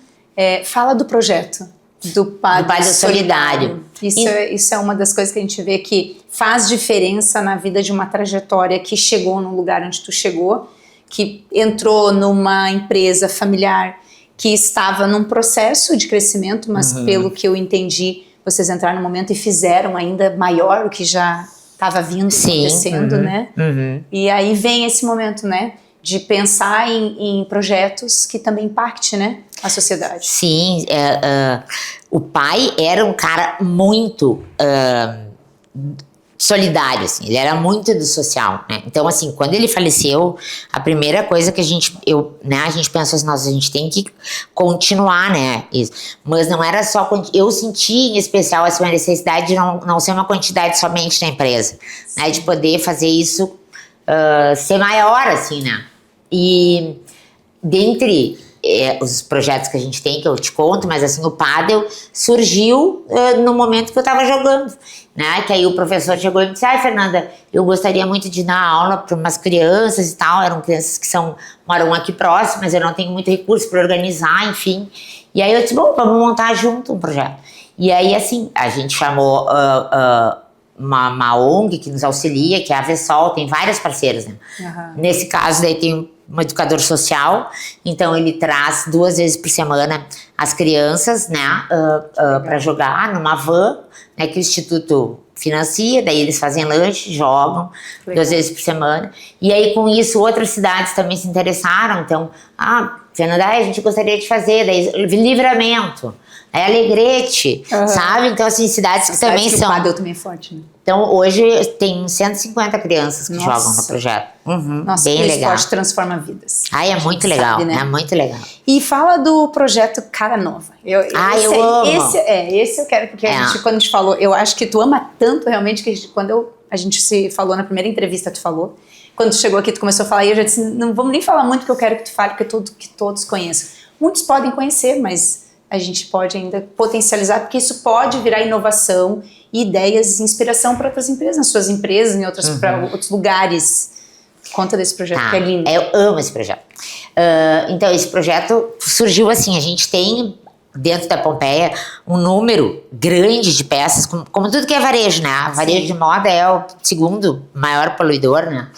fala do projeto. Do Pádel Solidário. Isso é uma das coisas que a gente vê que faz diferença na vida de uma trajetória que chegou no lugar onde tu chegou, que entrou numa empresa familiar que estava num processo de crescimento, mas pelo que eu entendi, vocês entraram no momento e fizeram ainda maior o que já estava vindo acontecendo, né? E aí vem esse momento, né? De pensar em projetos que também impactem, né, a sociedade. Sim, o pai era um cara muito solidário, assim, ele era muito do social, né? Então, assim, quando ele faleceu, a primeira coisa que a gente pensou assim, nossa, a gente tem que continuar, né? Isso. Mas não era só, eu senti em especial assim, a necessidade de não ser uma quantidade somente na empresa, né? De poder fazer isso ser maior, assim, né? E dentre os projetos que a gente tem, que eu te conto, mas assim, o pádel surgiu no momento que eu tava jogando, né? Que aí o professor chegou e me disse, Fernanda, eu gostaria muito de dar aula para umas crianças e tal, eram crianças que moram aqui próximas, eu não tenho muito recurso para organizar, enfim. E aí eu disse, bom, vamos montar junto um projeto. E aí, assim, a gente chamou uma ONG que nos auxilia, que é a Vessol, tem vários parceiros, né? Nesse caso, daí tem um educador social, então ele traz 2 vezes por semana as crianças, né, para jogar numa van, né, que o Instituto financia, daí eles fazem lanche, jogam 2 vezes por semana, e aí com isso outras cidades também se interessaram, então, Fernanda, a gente gostaria de fazer, daí Livramento, Alegrete, sabe? Então, assim, cidades que também são... O pádel também é forte, né? Então, hoje tem 150 crianças que jogam no projeto. Nossa, bem legal. O esporte transforma vidas. É muito legal, né? É muito legal. E fala do projeto Cara Nova. Eu amo. Esse eu quero, porque quando a gente falou, eu acho que tu ama tanto realmente, que quando a gente se falou na primeira entrevista, tu falou, quando tu chegou aqui, tu começou a falar, e eu já disse, não vamos nem falar muito, porque eu quero que tu fale, porque que todos conheçam. Muitos podem conhecer, mas a gente pode ainda potencializar, porque isso pode virar inovação e ideias e inspiração para outras empresas, nas suas empresas, em outras, para outros lugares. Conta desse projeto, que é lindo. Eu amo esse projeto. Então, esse projeto surgiu assim, a gente tem dentro da Pompeia um número grande de peças, como tudo que é varejo, né? Varejo de moda é o segundo maior poluidor, né?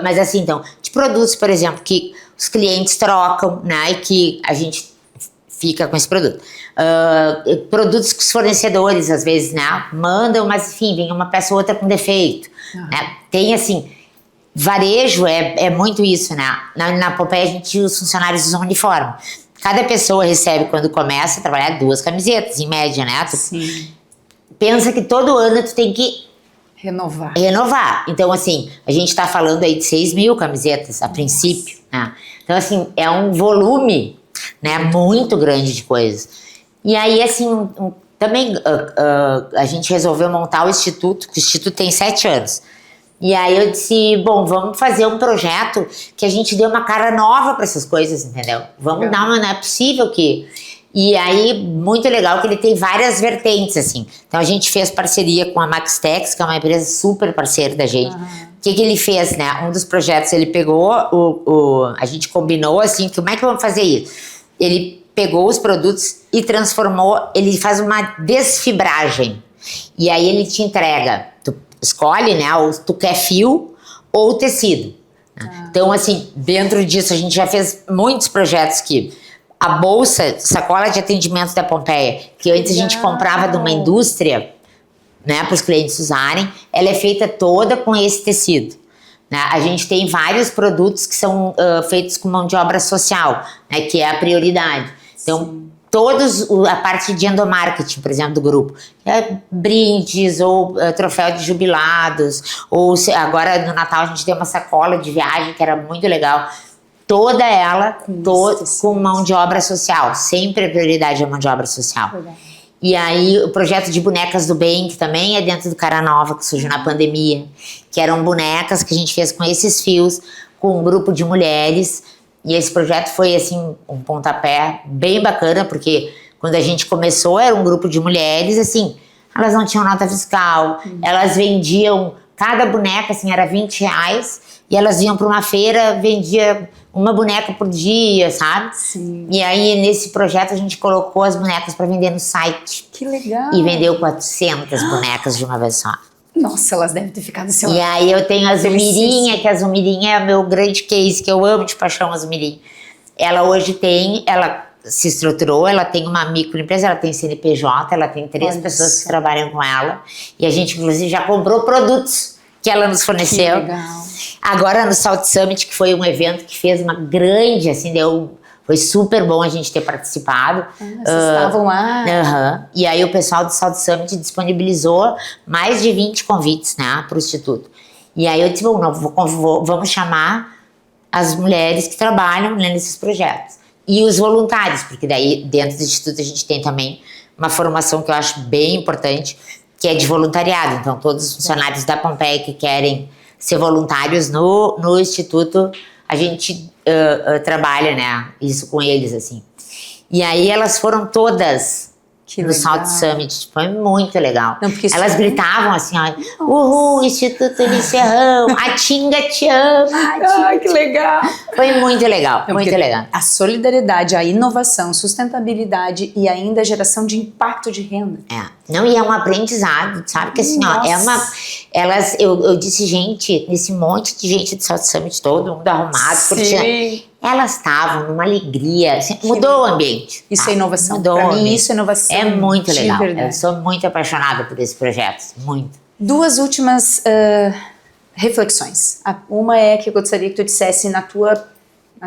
Mas assim, então, de produtos, por exemplo, que os clientes trocam, né? E que a gente fica com esse produto. Produtos que os fornecedores, às vezes, né, mandam, mas enfim, vem uma peça ou outra com defeito. Né? Tem, assim, varejo é muito isso, né? Na Pompeia, os funcionários usam uniforme. Cada pessoa recebe, quando começa a trabalhar, 2 camisetas, em média, né? Sim. Pensa que todo ano tu tem que Renovar. Então, assim, a gente tá falando aí de 6 mil camisetas a princípio, né? Então, assim, é um volume, né, muito grande de coisas. E aí, assim, também a gente resolveu montar o Instituto, que o Instituto tem 7 anos. E aí eu disse, bom, vamos fazer um projeto que a gente dê uma cara nova para essas coisas, entendeu? Vamos dar uma, não é possível que... E aí, muito legal que ele tem várias vertentes, assim. Então a gente fez parceria com a Maxtex, que é uma empresa super parceira da gente. O que ele fez, né? Um dos projetos, ele pegou, a gente combinou, assim, como é que vamos fazer isso? Ele pegou os produtos e transformou, ele faz uma desfibragem. E aí ele te entrega, tu escolhe, né? Ou tu quer fio ou tecido. Então, assim, dentro disso a gente já fez muitos projetos que a bolsa, sacola de atendimento da Pompeia, que antes a gente comprava de uma indústria, né, para os clientes usarem, ela é feita toda com esse tecido. Né? A gente tem vários produtos que são feitos com mão de obra social, né, que é a prioridade. Então, a parte de endomarketing, por exemplo, do grupo, brindes ou troféu de jubilados, ou agora no Natal a gente tem uma sacola de viagem que era muito legal. Toda ela com mão de obra social. Sempre a prioridade é a mão de obra social. E aí o projeto de bonecas do bem, que também é dentro do Cara Nova, que surgiu na pandemia, que eram bonecas que a gente fez com esses fios, com um grupo de mulheres. E esse projeto foi assim um pontapé bem bacana, porque quando a gente começou era um grupo de mulheres, assim, elas não tinham nota fiscal, elas vendiam, cada boneca assim era R$20, e elas iam para uma feira, vendia uma boneca por dia, sabe? Sim. E aí, nesse projeto, a gente colocou as bonecas para vender no site. Que legal! E vendeu 400 bonecas de uma vez só. Nossa, elas devem ter ficado assim. E aí, eu tenho a Zumirinha, que a Zumirinha é o meu grande case, que eu amo de paixão, a Zumirinha. Ela hoje ela se estruturou, ela tem uma microempresa, ela tem CNPJ, ela tem 3 pessoas que trabalham com ela. E a gente, inclusive, já comprou produtos que ela nos forneceu. Que legal. Agora no Salt Summit, que foi um evento que fez uma grande, assim, foi super bom a gente ter participado. Vocês estavam lá? E aí o pessoal do Salt Summit disponibilizou mais de 20 convites, né, para o Instituto. E aí eu disse, bom, vamos chamar as mulheres que trabalham, né, nesses projetos. E os voluntários, porque daí dentro do Instituto a gente tem também uma formação que eu acho bem importante, que é de voluntariado. Então todos os funcionários da Pompeia que querem ser voluntários no Instituto, a gente trabalha, né, isso com eles, assim. E aí elas foram todas no Salt Summit, foi muito legal. Não, elas gritavam assim, ó, uhul, Instituto Unicerrão, a Tinga te ama. Ai, que legal. Foi muito legal, muito legal. A solidariedade, a inovação, sustentabilidade e ainda a geração de impacto de renda. Não, e é um aprendizado, sabe? Que assim, ó, eu disse, gente, nesse monte de gente do Salt Summit, todo mundo arrumado, curtindo. Elas estavam numa alegria, assim, mudou o ambiente. Isso é inovação. Mudou pra mim, isso é inovação. É muito legal. Verdade. Eu sou muito apaixonada por esse projeto, muito. 2 últimas reflexões. Uma é que eu gostaria que tu dissesse na tua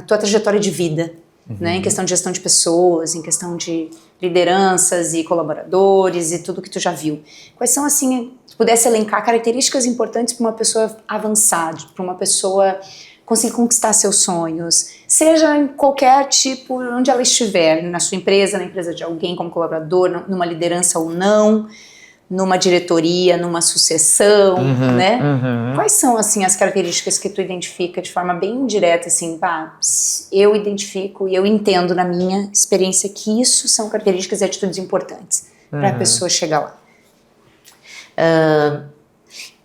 trajetória de vida, né, em questão de gestão de pessoas, em questão de lideranças e colaboradores e tudo que tu já viu. Quais são, assim, se pudesse elencar características importantes para uma pessoa avançar, para uma pessoa conseguir conquistar seus sonhos, seja em qualquer tipo, onde ela estiver, na sua empresa, na empresa de alguém como colaborador, numa liderança ou não, numa diretoria, numa sucessão, né? Quais são, assim, as características que tu identifica de forma bem direta, assim, eu identifico e eu entendo na minha experiência que isso são características e atitudes importantes para a pessoa chegar lá?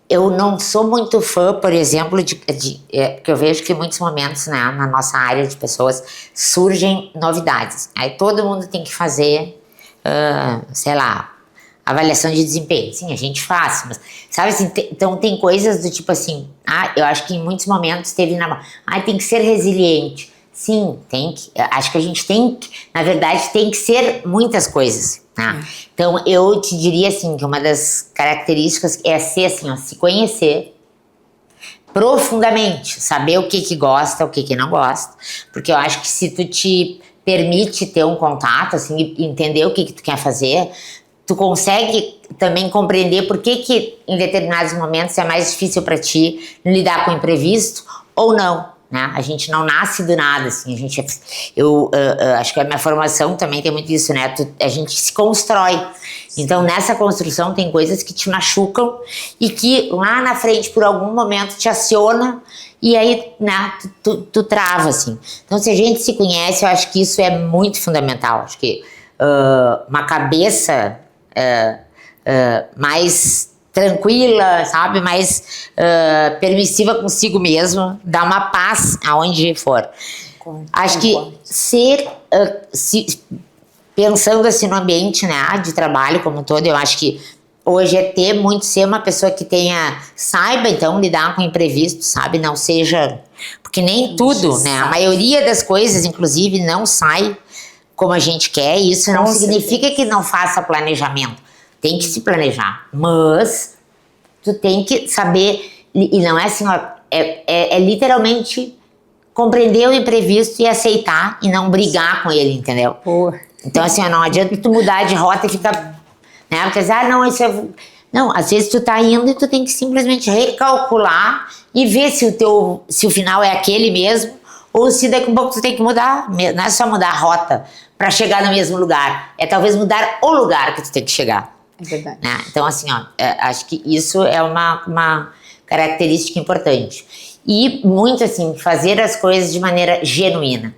Eu não sou muito fã, por exemplo, porque eu vejo que em muitos momentos, né, na nossa área de pessoas surgem novidades. Aí todo mundo tem que fazer, sei lá, avaliação de desempenho. Sim, a gente faz, mas, sabe assim, então tem coisas do tipo assim, eu acho que em muitos momentos teve tem que ser resiliente. Sim, acho que a gente na verdade, tem que ser muitas coisas. Então eu te diria assim que uma das características é ser assim, ó, se conhecer profundamente, saber o que gosta, o que não gosta, porque eu acho que se tu te permite ter um contato, assim, e entender o que tu quer fazer, tu consegue também compreender por que em determinados momentos é mais difícil para ti lidar com o imprevisto ou não, né? A gente não nasce do nada, assim, eu acho que a minha formação também tem muito isso, né? A gente se constrói. Então, nessa construção tem coisas que te machucam e que lá na frente, por algum momento, te aciona e aí, né, tu trava, assim. Então, se a gente se conhece, eu acho que isso é muito fundamental. Acho que uma cabeça mais tranquila, sabe, mais permissiva consigo mesmo, dá uma paz aonde for. Acho que pensando assim no ambiente, né, de trabalho como um todo, eu acho que hoje ser uma pessoa que saiba então lidar com imprevistos, sabe, não seja, porque nem tudo, né, a maioria das coisas, inclusive, não sai como a gente quer, e isso não significa que não faça planejamento. Tem que se planejar, mas tu tem que saber, e não é assim, ó, é literalmente compreender o imprevisto e aceitar e não brigar com ele, entendeu? Então assim, ó, não adianta tu mudar de rota e ficar, né, porque não, isso é... Não, às vezes tu tá indo e tu tem que simplesmente recalcular e ver se o final é aquele mesmo, ou se daqui a pouco tu tem que mudar, não é só mudar a rota para chegar no mesmo lugar, é talvez mudar o lugar que tu tem que chegar. É verdade. Né? Então, assim, ó, acho que isso é uma característica importante. E muito, assim, fazer as coisas de maneira genuína.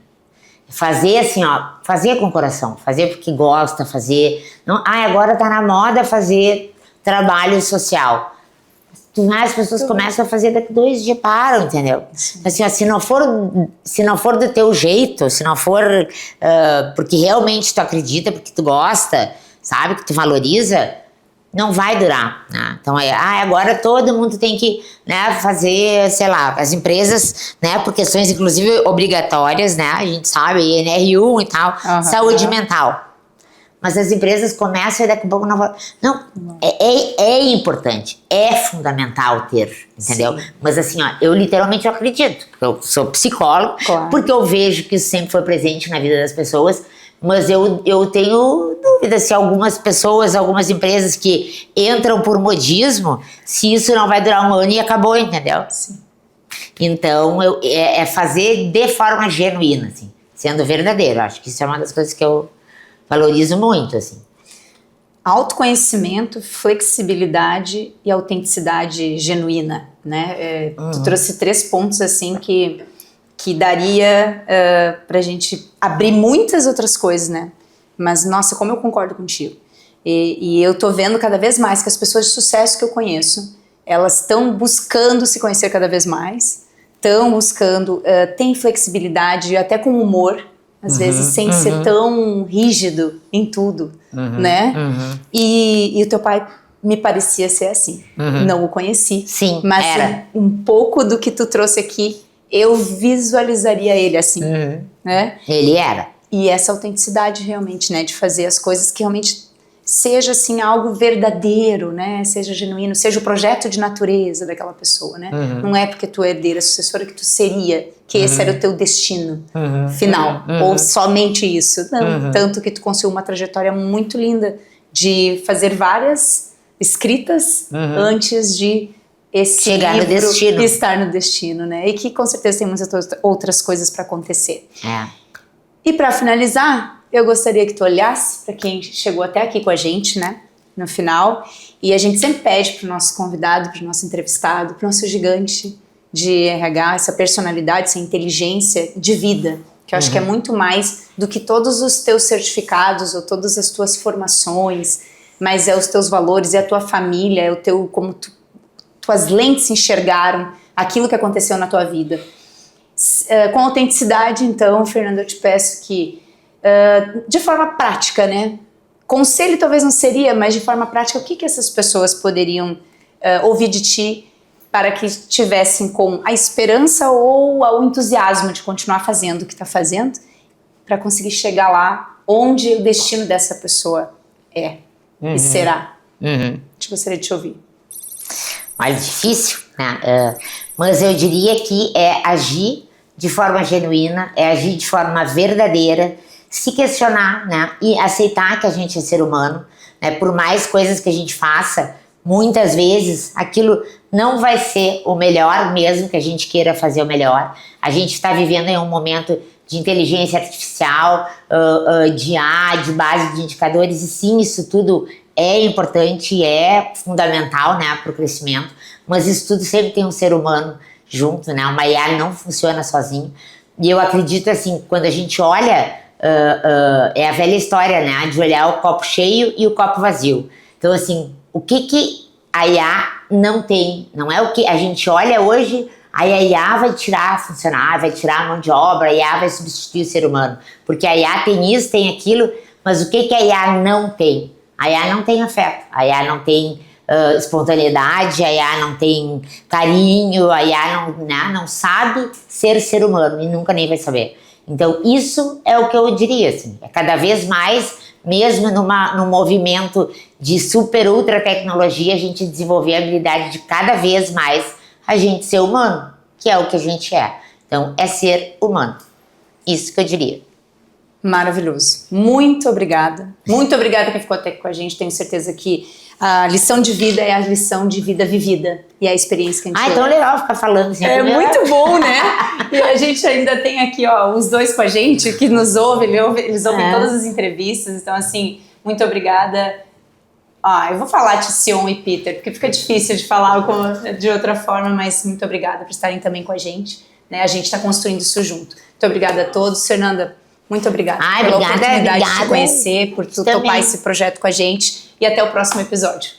Fazer, assim, ó, fazer com o coração, fazer porque gosta, fazer... Não, agora tá na moda fazer trabalho social. As pessoas começam a fazer, daqui 2 dias param, entendeu? Assim, ó, se não for do teu jeito, se não for porque realmente tu acredita, porque tu gosta, sabe, que tu valoriza, não vai durar, né? Então agora todo mundo tem que, né, fazer, sei lá, as empresas, né, por questões inclusive obrigatórias, né, a gente sabe, NR1 e tal, saúde mental. Mas as empresas começam e daqui a pouco não vão... Não, é importante, é fundamental ter, entendeu? Sim. Mas assim, ó, eu literalmente acredito, porque eu sou psicólogo, porque eu vejo que isso sempre foi presente na vida das pessoas, mas eu tenho dúvida se algumas pessoas, algumas empresas que entram por modismo, se isso não vai durar 1 ano e acabou, entendeu? Sim. Então, é fazer de forma genuína, assim, sendo verdadeiro. Acho que isso é uma das coisas que eu valorizo muito, assim. Autoconhecimento, flexibilidade e autenticidade genuína, né? Tu trouxe 3 pontos, assim, que daria pra gente abrir muitas outras coisas, né? Mas, nossa, como eu concordo contigo. E eu tô vendo cada vez mais que as pessoas de sucesso que eu conheço, elas estão buscando se conhecer cada vez mais, estão buscando, tem flexibilidade, até com humor, às vezes sem ser tão rígido em tudo, né? E o teu pai me parecia ser assim. Não o conheci. Sim, mas um pouco do que tu trouxe aqui, eu visualizaria ele assim, né? Ele era. E essa autenticidade realmente, né? De fazer as coisas que realmente seja assim algo verdadeiro, né? Seja genuíno, seja o projeto de natureza daquela pessoa, né? Não é porque tu é herdeira, sucessora que tu seria, que esse era o teu destino final, ou somente isso. Não, tanto que tu construiu uma trajetória muito linda de fazer várias escritas antes de esse chegar no destino, estar no destino, né? E que com certeza tem muitas outras coisas para acontecer. E para finalizar, eu gostaria que tu olhasse para quem chegou até aqui com a gente, né, no final, e a gente sempre pede para o nosso convidado, para o nosso entrevistado, para o nosso gigante de RH, essa personalidade, essa inteligência de vida, que eu acho que é muito mais do que todos os teus certificados ou todas as tuas formações, mas é os teus valores, é a tua família, é o teu, como tuas lentes enxergaram aquilo que aconteceu na tua vida. Com autenticidade, então, Fernanda, eu te peço que, de forma prática, né? Conselho talvez não seria, mas de forma prática, o que essas pessoas poderiam ouvir de ti para que tivessem com a esperança ou o entusiasmo de continuar fazendo o que está fazendo, para conseguir chegar lá onde o destino dessa pessoa é e será? Gostaria de te ouvir. Mais difícil, né? Mas eu diria que é agir de forma genuína, é agir de forma verdadeira, se questionar, né? E aceitar que a gente é ser humano, né? Por mais coisas que a gente faça, muitas vezes aquilo não vai ser o melhor, mesmo que a gente queira fazer o melhor. A gente está vivendo em um momento de inteligência artificial, de IA, de base de indicadores, e sim, isso tudo é importante e é fundamental, né, para o crescimento, mas isso tudo sempre tem um ser humano junto, né? Uma IA não funciona sozinho. E eu acredito assim, quando a gente olha, é a velha história, né, de olhar o copo cheio e o copo vazio. Então assim, o que a IA não tem, não é o que a gente olha hoje, aí a IA vai tirar funcionário, vai tirar a mão de obra, a IA vai substituir o ser humano, porque a IA tem isso, tem aquilo, mas o que a IA não tem? A IA não tem afeto, a IA não tem espontaneidade, a IA não tem carinho, a IA não sabe ser humano e nunca nem vai saber. Então isso é o que eu diria, assim, é cada vez mais, mesmo num movimento de super ultra tecnologia, a gente desenvolver a habilidade de cada vez mais a gente ser humano, que é o que a gente é. Então é ser humano, isso que eu diria. Maravilhoso. Muito obrigada. Muito obrigada quem ficou até aqui com a gente. Tenho certeza que a lição de vida é a lição de vida vivida. E é a experiência que a gente então é legal ficar falando assim. É muito bom, né? E a gente ainda tem aqui, ó, os dois com a gente, que nos ouvem, eles ouvem todas as entrevistas. Então, assim, muito obrigada. Eu vou falar Sion e Peter, porque fica difícil de falar de outra forma, mas muito obrigada por estarem também com a gente. Né? A gente está construindo isso junto. Muito obrigada a todos. Fernanda, muito obrigada pela oportunidade de te conhecer, por tu topar esse projeto com a gente, e até o próximo episódio.